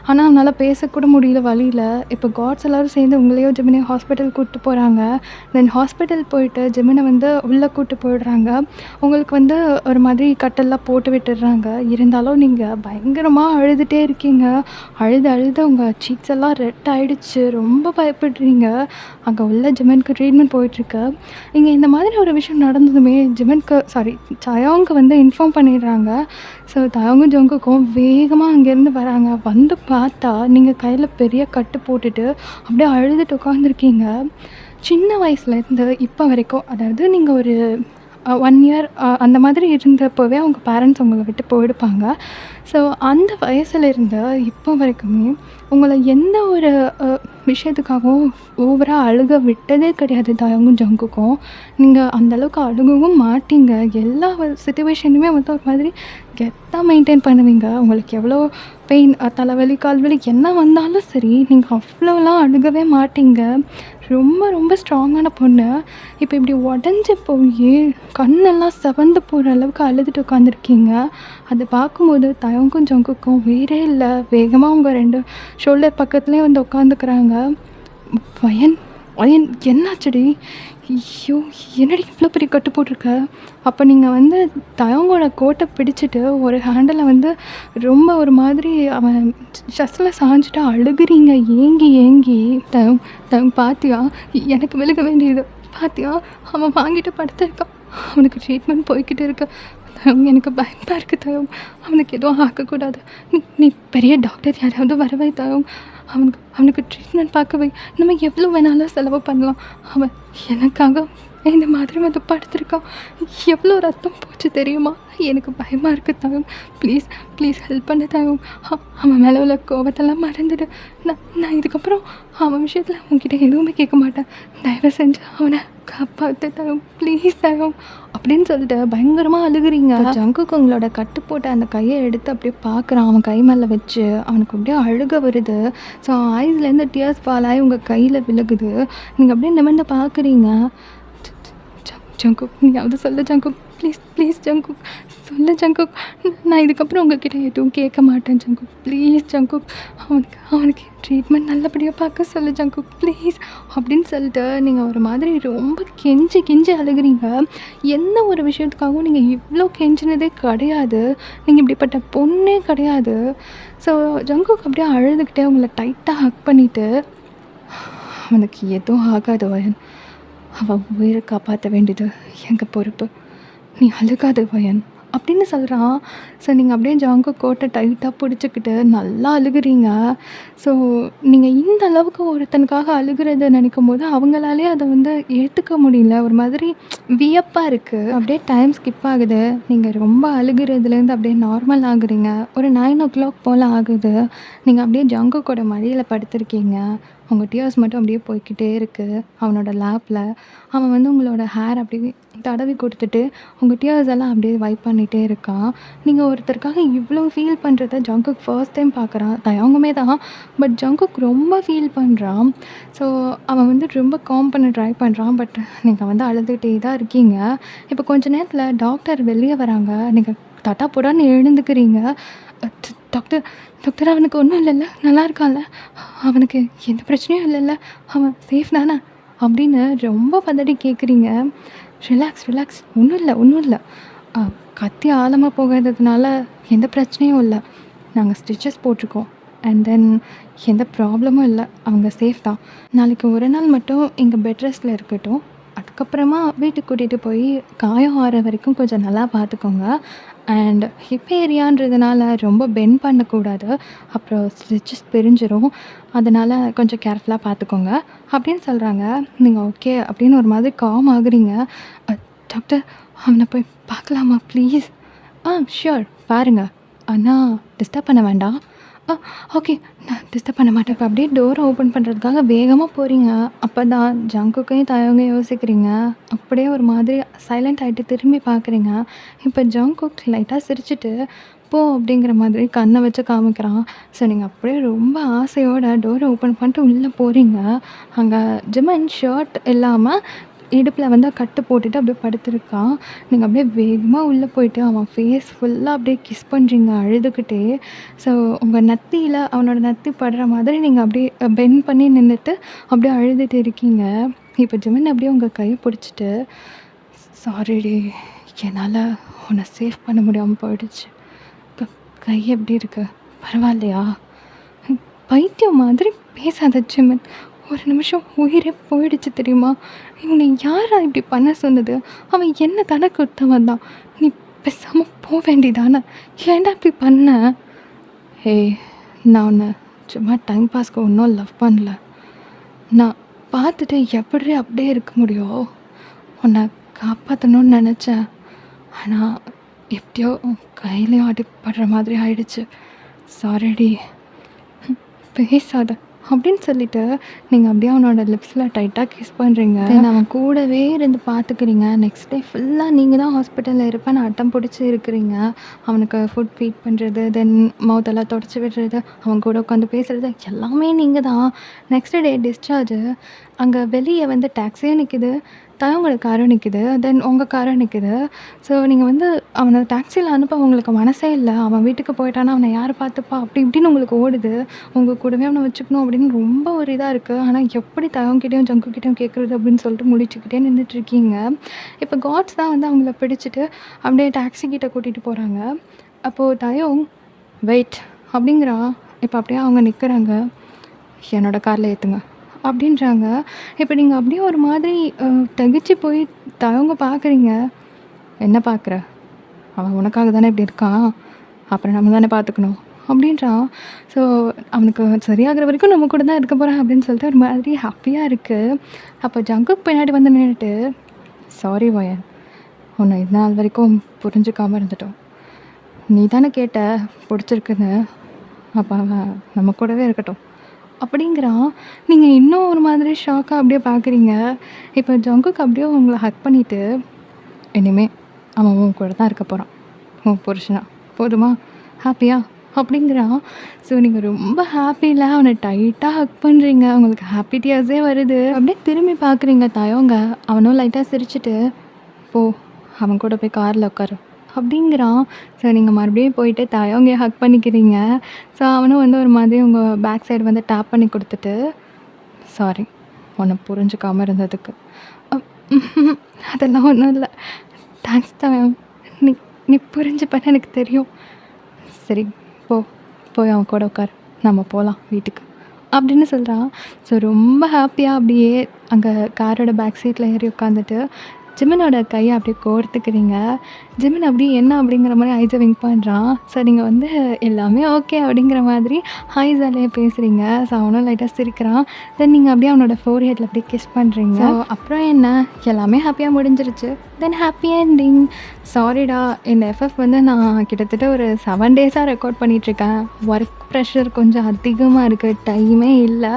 ஆனா அவனால பேசக்கூட முடியல வலியில. இப்போ காட்ஸ் எல்லாரும் சேர்ந்து உங்களையும் ஜிமினையும் ஹாஸ்பிட்டல் கூட்டிட்டு போறாங்க. தென் ஹாஸ்பிட்டல் போயிட்டு ஜிமினை வந்து உள்ள கூட்டு போயிடுறாங்க. உங்களுக்கு வந்து ஒரு மாதிரி கட்டெல்லாம் போட்டு விட்டுடுறாங்க. இருந்தாலும் நீங்க பயங்கரமா அழுதுட்டே இருக்கீங்க. அழுது அழுது உங்க சீக்ஸ் எல்லாம் ரெட் ஆயிடுச்சு. ரொம்ப பயப்படுறீங்க. அங்க உள்ள ஜிமினுக்கு ட்ரீட்மெண்ட் போயிட்டுருக்கு. இங்க இந்த மாதிரி ஒரு விஷயம் நடந்ததுமே தயாங்க்கு வந்து இன்ஃபார்ம் பண்ணிடுறாங்க. ஸோ தயாங்கும் ஜங்குக்கும் வேகமா அங்கேருந்து வராங்க. வந்து பார்த்தா நீங்க கையில பெரிய கட்டு போட்டுட்டு அப்படியே அழுதுட்டு உட்காந்துருக்கீங்க. சின்ன வயசுலேருந்து இப்போ வரைக்கும், அதாவது நீங்க ஒரு 1 இயர் அந்த மாதிரி இருந்தப்போவே அவங்க பேரண்ட்ஸ் உங்கள விட்டு போயிடுப்பாங்க. ஸோ அந்த வயசுலேருந்து இப்போ வரைக்குமே உங்கள எந்த ஒரு விஷயத்துக்காகவும் ஓவரா அழுக விட்டதே கிடையாது தயாங்கும் ஜங்குக்கும். நீங்க அந்த அளவுக்கு அழுகவும் மாட்டீங்க. எல்லா சிச்சுவேஷனுமே வந்து ஒரு மாதிரி கெத்தா மெயின்டெயின் பண்ணுவீங்க. உங்களுக்கு எவ்வளோ பெயின், தலைவலி, கால்வலி என்ன வந்தாலும் சரி, நீங்க அவ்வளோலாம் அழுகவே மாட்டீங்க. ரொம்ப ரொம்ப ஸ்ட்ராங்கான பொண்ணு. இப்போ இப்படி உடஞ்சி போய் கண்ணெல்லாம் சிவந்து போகிற அளவுக்கு அழுதுட்டு உட்காந்துருக்கீங்க. அதை பார்க்கும்போது தயாங்கும் ஜங்குக்கும் உயிரே இல்லை. வேகமாக அவங்க 2 ஷோல்டர் பக்கத்துலேயே வந்து உட்காந்துக்கிறாங்க. வயன் வயன் என்னாச்சுடி? ஐயோ! என்னடி இவ்வளோ பெரிய கட்டு போட்டிருக்க? அப்போ நீங்கள் வந்து தயாங்கோட கோட்டை பிடிச்சிட்டு ஒரு ஹேண்டில் வந்து ரொம்ப ஒரு மாதிரி அவன் செஸ்ஸில் சாஞ்சிட்டு அழுகுறீங்க ஏங்கி ஏங்கி. தயம் பாத்தியா? எனக்கு விழுக வேண்டியது பாத்தியா? அவன் வாங்கிட்டு படுத்திருக்கான். அவனுக்கு ட்ரீட்மெண்ட் போய்கிட்டு இருக்கு. தயம் எனக்கு பயமாக இருக்குது தயம். அவனுக்கு எதுவும் ஆக்கக்கூடாது. நீ நீ பெரிய டாக்டர் யாராவது வரவை தயம். அவனுக்கு ட்ரீட்மெண்ட் பார்க்க வை. நம்ம எவ்வளோ வேணாலும் செலவு பண்ணலாம். அவன் எனக்காக இந்த மாதிரி வந்து படுத்திருக்கான். எவ்வளோ ரத்தம் போச்சு தெரியுமா? எனக்கு பயமாக இருக்குது தயம். ப்ளீஸ் ப்ளீஸ் ஹெல்ப் பண்ணு தயம். அவன் மேலே உள்ள கோபத்தெல்லாம் மறந்துடு. நான் இதுக்கப்புறம் அவன் விஷயத்தில் உன்கிட்ட எதுவுமே கேட்க மாட்டேன். தயவு செஞ்சு அவனை காப்பாற்று தயம், ப்ளீஸ் தயம் அப்படின்னு சொல்லிட்டு பயங்கரமாக அழுகுறீங்க. ஜங்குக்கு உங்களோட கட்டு போட்ட அந்த கையை எடுத்து அப்படியே பார்க்குறான். அவன் கை மேலே வச்சு அவனுக்கு அப்படியே அழுக வருது. ஸோ ஐஸ்லேருந்து டியர்ஸ் ஃபால் ஆகி உங்கள் கையில் விழுகுது. நீங்கள் அப்படியே நிமிர்ந்து பார்க்குறீங்க. ஜங்கு நீயாவது சொல்லு ஜங்கு ப்ளீஸ் ப்ளீஸ் ஜங்குக், சொல்லு ஜங்குக். நான் இதுக்கப்புறம் உங்ககிட்ட எதுவும் கேட்க மாட்டேன் ஜங்குக். ப்ளீஸ் ஜங்குக், அவனுக்கு அவனுக்கு ட்ரீட்மெண்ட் நல்லபடியாக பார்க்க சொல்லு ஜங்குக் ப்ளீஸ் அப்படின்னு சொல்லிட்டு நீங்கள் ஒரு மாதிரி ரொம்ப கெஞ்சி கெஞ்சி அழுகுறீங்க. எந்த ஒரு விஷயத்துக்காகவும் நீங்கள் இவ்வளோ கெஞ்சினதே கிடையாது. நீங்கள் இப்படிப்பட்ட பொண்ணே கிடையாது. ஸோ ஜங்குக் அப்படியே அழுதுகிட்டே உங்களை டைட்டாக ஹக் பண்ணிவிட்டு, அவனுக்கு எதுவும் ஆகாது வயன், அவன் உயிரை காப்பாற்ற வேண்டியது எங்கள் பொறுப்பு, நீ அழுகாத வயன் அப்படின்னு சொல்கிறான். ஸோ நீங்கள் அப்படியே ஜங்குக் கோட்டை டைட்டாக பிடிச்சிக்கிட்டு நல்லா அழுகுறீங்க. ஸோ நீங்கள் இந்த அளவுக்கு ஒருத்தனுக்காக அழுகிறத நினைக்கும் போது அவங்களாலே அதை வந்து ஏற்றுக்க முடியல. ஒரு மாதிரி வியப்பாக இருக்குது. அப்படியே டைம் ஸ்கிப் ஆகுது. நீங்கள் ரொம்ப அழுகிறதுலேருந்து அப்படியே நார்மல் ஆகுறீங்க. ஒரு 9 o'clock போல் ஆகுது. நீங்கள் அப்படியே ஜங்குக்கோட மடியில் படுத்திருக்கீங்க. உங்கள் டியர்ஸ் மட்டும் அப்படியே போய்க்கிட்டே இருக்குது அவனோட லேப்பில். அவன் வந்து உங்களோட ஹேர் அப்படியே தடவி கொடுத்துட்டு உங்கள் டியர்ஸ் எல்லாம் அப்படியே வைப் பண்ணிகிட்டே இருக்கான். நீங்கள் ஒருத்தருக்காக இவ்வளோ ஃபீல் பண்ணுறத ஜங்குக் ஃபர்ஸ்ட் டைம் பார்க்குறான். தயங்கமே தான், பட் ஜங்குக் ரொம்ப ஃபீல் பண்ணுறான். ஸோ அவன் வந்து ரொம்ப காம் பண்ண ட்ரை பண்ணுறான். பட் நீங்கள் வந்து அழுதுகிட்டே தான் இருக்கீங்க. இப்போ கொஞ்ச நேரத்தில் டாக்டர் வெளியே வராங்க. நீங்கள் தட்டா போடான்னு எழுந்துக்கிறீங்க. டாக்டர் டாக்டர் அவனுக்கு ஒன்றும் இல்லைல்ல, நல்லா இருக்கான்ல, அவனுக்கு எந்த பிரச்சனையும் இல்லைல்ல, அவன் சேஃப் தானே அப்படின்னு ரொம்ப பதறி கேட்குறீங்க. ரிலாக்ஸ் ரிலாக்ஸ், ஒன்றும் இல்லை, கத்தி ஆழமாக போகாததுனால எந்த பிரச்சனையும் இல்லை, நாங்கள் ஸ்டிச்சஸ் போட்டிருக்கோம், அண்ட் தென் எந்த ப்ராப்ளமும் இல்லை, அவங்க சேஃப் தான். நாளைக்கு ஒரு நாள் மட்டும் எங்கள் பெட் ரெஸ்ட்டில் இருக்கட்டும், அதுக்கப்புறமா வீட்டுக்கு கூட்டிகிட்டு போய் காயம் ஆற வரைக்கும் கொஞ்சம் நல்லா பார்த்துக்கோங்க. அண்ட் ஹிப் ஏரியான்றதுனால ரொம்ப பெண்ட் பண்ணக்கூடாது, அப்புறம் ஸ்டிச்சஸ் பிரிஞ்சிரும், அதனால் கொஞ்சம் கேர்ஃபுல்லாக பார்த்துக்கோங்க அப்படின்னு சொல்கிறாங்க. நீங்கள் ஓகே அப்படின்னு ஒரு மாதிரி காம் ஆகுறீங்க. டாக்டர் அவனை போய் பார்க்கலாமா ப்ளீஸ்? ஷியோர் பாருங்கள், ஆனால் டிஸ்டர்ப் பண்ண வேண்டாம். ஓகே, நான் டிஸ்டர்ப் பண்ண மாட்டேன். இப்போ அப்படியே டோரை ஓப்பன் பண்ணுறதுக்காக வேகமாக போகிறீங்க. அப்போ தான் ஜங்குக்கையும் தயவங்க யோசிக்கிறீங்க. அப்படியே ஒரு மாதிரி சைலண்ட் ஆகிட்டு திரும்பி பார்க்குறீங்க. இப்போ ஜங்குக் லைட்டாக சிரிச்சிட்டு போ அப்படிங்கிற மாதிரி கண்ணை வச்சு காமிக்கிறான். ஸோ நீங்கள் அப்படியே ரொம்ப ஆசையோடு டோரை ஓப்பன் பண்ணிட்டு உள்ளே போகிறீங்க. அங்கே ஜிமன் ஷர்ட் இல்லாமல் இடுப்பில் வந்து கட்டு போட்டுட்டு அப்படியே படுத்திருக்கான். நீங்கள் அப்படியே வேகமாக உள்ளே போயிட்டு அவன் ஃபேஸ் ஃபுல்லாக அப்படியே கிஸ் பண்ணுறீங்க அழுதுகிட்டே. ஸோ உங்கள் நத்தியில் அவனோட நத்தி படுற மாதிரி நீங்கள் அப்படியே பெண்ட் பண்ணி நின்றுட்டு அப்படியே அழுதுட்டு இருக்கீங்க. இப்போ ஜிமன் அப்படியே உங்கள் கையை பிடிச்சிட்டு, சாரிடி, என்னால் உன்னை சேவ் பண்ண முடியாமல் போயிடுச்சு, கை எப்படி இருக்கு, பரவாயில்லையா? பைத்தியம் மாதிரி பேசாத ஜிமன், ஒரு நிமிஷம் உயிரே போயிடுச்சு தெரியுமா? இவனை யாரா இப்படி பண்ண சொன்னது? அவன் என்ன தானே கொடுத்தவன் தான். நீ பேசாமல் போக வேண்டியதானே, ஏன்டா இப்படி பண்ண? ஏய், நான் உன்னை சும்மா டைம் பாஸ்க்கு ஒன்றும் லவ் பண்ணல. நான் பார்த்துட்டு எப்படி அப்படியே இருக்க முடியும்? உன்னை காப்பாற்றணும்னு நினச்சேன், ஆனால் எப்படியோ கையிலையும் அடிப்படுற மாதிரி ஆயிடுச்சு, சாரிடி, பேசாத அப்படின்னு சொல்லிட்டு நீங்கள் அப்படியே அவனோட லிப்ஸில் டைட்டாக கிஸ் பண்ணுறீங்க. தென் அவன் கூடவே இருந்து பார்த்துக்கிறீங்க. நெக்ஸ்ட் டே ஃபுல்லாக நீங்கள் தான் ஹாஸ்பிட்டலில் இருப்பேன்னு அட்டம் பிடிச்சி இருக்கிறீங்க. அவனுக்கு ஃபுட் ஃபீட் பண்ணுறது, தென் மவுத்தெல்லாம் தொடச்சி விடுறது, அவன் கூட உட்காந்து பேசுகிறது எல்லாமே நீங்கள் தான். Next day discharge. அங்கே வெளியே வந்து டாக்ஸியும் நிற்கிது, தயவங்களோட காரும் நிற்கிது, தென் உங்கள் காரும் நிற்கிது. ஸோ நீங்கள் வந்து அவனை டாக்ஸியில் அனுப்ப உங்களுக்கு மனசே இல்லை. அவன் வீட்டுக்கு போயிட்டானா அவனை யார் பார்த்துப்பா அப்படி இப்படின்னு உங்களுக்கு ஓடுது. உங்கள் கூடவே அவனை வச்சுக்கணும் அப்படின்னு ரொம்ப ஒரு இதாக இருக்குது. ஆனால் எப்படி தயவங்கிட்டையும் ஜங்குக்கிட்டையும் கேட்குறது அப்படின்னு சொல்லிட்டு முடிச்சுக்கிட்டே நின்றுட்டுருக்கீங்க. இப்போ காட்ஸ் தான் வந்து அவங்கள பிடிச்சிட்டு அப்படியே டாக்ஸி கிட்டே கூட்டிகிட்டு போகிறாங்க. அப்போது தயம் வெயிட் அப்படிங்கிறான். இப்போ அப்படியே அவங்க நிற்கிறாங்க. என்னோடய காரில் ஏற்றுங்க அப்படின்றாங்க. இப்போ நீங்கள் அப்படியே ஒரு மாதிரி தகிச்சு போய் தயவங்க பார்க்குறீங்க. என்ன பார்க்குற? அவன் உனக்காக தானே இப்படி இருக்கான், அப்புறம் நம்ம தானே பார்த்துக்கணும் அப்படின்றான். ஸோ அவனுக்கு சரியாகிற வரைக்கும் நம்ம கூட தான் இருக்க போகிறேன் அப்படின்னு சொல்லிட்டு ஒரு மாதிரி ஹாப்பியாக இருக்குது. அப்போ ஜங்குக்கு பின்னாடி வந்து நின்றுட்டு, சாரி வயன், உன்னை இது நாள் வரைக்கும் புரிஞ்சுக்காமல் இருந்துட்டோம், நீ தானே கேட்ட பிடிச்சிருக்குன்னு, அப்போ அவன் நம்ம கூடவே இருக்கட்டும் அப்படிங்கிறான். நீங்கள் இன்னும் ஒரு மாதிரி ஷாக்காக அப்படியே பார்க்குறீங்க. இப்போ ஜங்குக்கு அப்படியே உங்களை ஹக் பண்ணிவிட்டு, இனிமே அவன் உன் கூட தான் இருக்க போகிறான், உன் புருஷனா, போதுமா, ஹாப்பியா அப்படிங்கிறான். ஸோ நீங்கள் ரொம்ப ஹாப்பியில் அவனை டைட்டாக ஹக் பண்ணுறீங்க. உங்களுக்கு ஹாப்பி டியர்ஸே வருது. அப்படியே திரும்பி பார்க்குறீங்க தயவங்க. அவனும் லைட்டாக சிரிச்சிட்டு, போ அவன் கூட போய் காரில் உட்காரு அப்படிங்கிறான். ஸோ நீங்கள் மறுபடியும் போயிட்டு தயவங்க ஹக் பண்ணிக்கிறீங்க. ஸோ அவனும் வந்து ஒரு மாதிரி உங்கள் பேக் சைடு வந்து டேப் பண்ணி கொடுத்துட்டு, சாரி உன்னை புரிஞ்சுக்காமல் இருந்ததுக்கு. அப் அதெல்லாம் ஒன்றும் இல்லை, தேங்க்ஸ் தான். நீ நீ புரிஞ்சுப்பேன்னு எனக்கு தெரியும். சரி போ, போய் அவன் கூட உட்காரு, நம்ம போகலாம் வீட்டுக்கு அப்படின்னு சொல்கிறான். ஸோ ரொம்ப ஹாப்பியாக அப்படியே அங்கே காரோட பேக் சீட்டில் ஏறி உட்காந்துட்டு ஜிமினோட கையை அப்படியே கோர்த்துக்கிறீங்க. ஜிமின் அப்படியே என்ன அப்படிங்கிற மாதிரி ஐஸை விங்க் பண்ணுறான். ஸோ நீங்கள் வந்து எல்லாமே ஓகே அப்படிங்கிற மாதிரி ஐஸாலேயே பேசுகிறீங்க. ஸோ அவனும் லைட்டாக சிரிக்கிறான். தென் நீங்கள் அப்படியே அவனோட ஃபோர் ஹெட்டில் அப்படியே கிஸ் பண்ணுறீங்க. ஸோ அப்புறம் என்ன, எல்லாமே ஹாப்பியாக முடிஞ்சிருச்சு. தென் ஹாப்பி என்டிங். சாரிடா, இந்த எஃப்எஃப் வந்து நான் கிட்டத்தட்ட ஒரு 7 டேஸாக ரெக்கார்ட் பண்ணிகிட்ருக்கேன். ஒர்க் ப்ரெஷர் கொஞ்சம் அதிகமாக இருக்குது, டைமே இல்லை.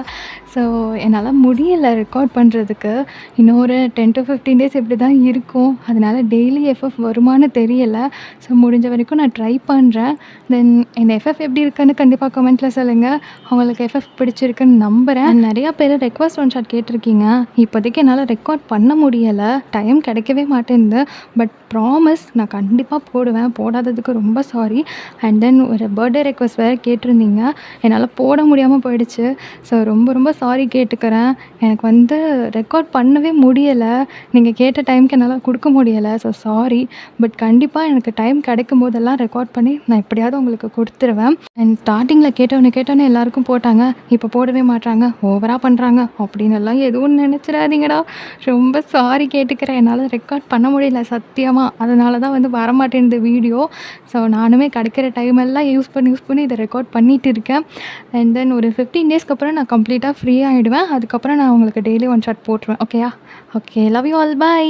ஸோ என்னால் முடியலை ரெக்கார்ட் பண்ணுறதுக்கு. இன்னும் ஒரு 10 to 15 டேஸ் இப்படி தான் இருக்கும். அதனால் டெய்லி எஃப்எஃப் வருமானு தெரியலை. ஸோ முடிஞ்ச வரைக்கும் நான் ட்ரை பண்ணுறேன். தென் இந்த எஃப்எஃப் எப்படி இருக்குன்னு கண்டிப்பாக கமெண்ட்டில் சொல்லுங்கள். உங்களுக்கு எஃப்எஃப் பிடிச்சிருக்குன்னு நம்புகிறேன். நிறையா பேர் ரெக்வஸ்ட் ஒன் ஷாட் கேட்டிருக்கீங்க. இப்போதைக்கு என்னால் ரெக்கார்ட் பண்ண முடியலை, டைம் கிடைக்கவே மாட்டேங்குது. பட் ப்ராமிஸ் நான் கண்டிப்பாக போடுவேன். போடாததுக்கு ரொம்ப சாரி. அண்ட் தென் ஒரு பர்த்டே ரெக்வஸ்ட் வேறு கேட்டிருந்தீங்க, என்னால் போட முடியாமல் போயிடுச்சு. ஸோ ரொம்ப ரொம்ப சாரி கேட்டுக்கிறேன். எனக்கு வந்து ரெக்கார்ட் பண்ணவே முடியலை, நீங்கள் கேட்ட டைமுக்கு என்னால் கொடுக்க முடியலை. So sorry. பட் கண்டிப்பாக எனக்கு டைம் கிடைக்கும் போதெல்லாம் ரெக்கார்ட் பண்ணி நான் எப்படியாவது உங்களுக்கு கொடுத்துருவேன். அண்ட் ஸ்டார்டிங்கில் கேட்டோன்னே எல்லாருக்கும் போட்டாங்க, இப்போ போடவே மாட்டாங்க, ஓவராக பண்ணுறாங்க அப்படின்னு எல்லாம் எதுவும் நினச்சிடாதீங்கடா. ரொம்ப சாரி கேட்டுக்கிறேன். என்னால் ரெக்கார்ட் பண்ண முடியல சத்தியமாக. அதனால தான் வந்து வரமாட்டேங்குது வீடியோ. ஸோ நானுமே கிடைக்கிற டைம் எல்லாம் யூஸ் பண்ணி இதை ரெக்கார்ட் பண்ணிகிட்டு இருக்கேன். அண்ட் தென் ஒரு 15 டேஸ்க்கு அப்புறம் நான் கம்ப்ளீட்டாக ஃப்ரீ ஆகிடுவேன். அதுக்கப்புறம் நான் உங்களுக்கு டெய்லி ஒன் ஷாட் போட்டுருவேன். ஓகேயா? Okay, love you all, by.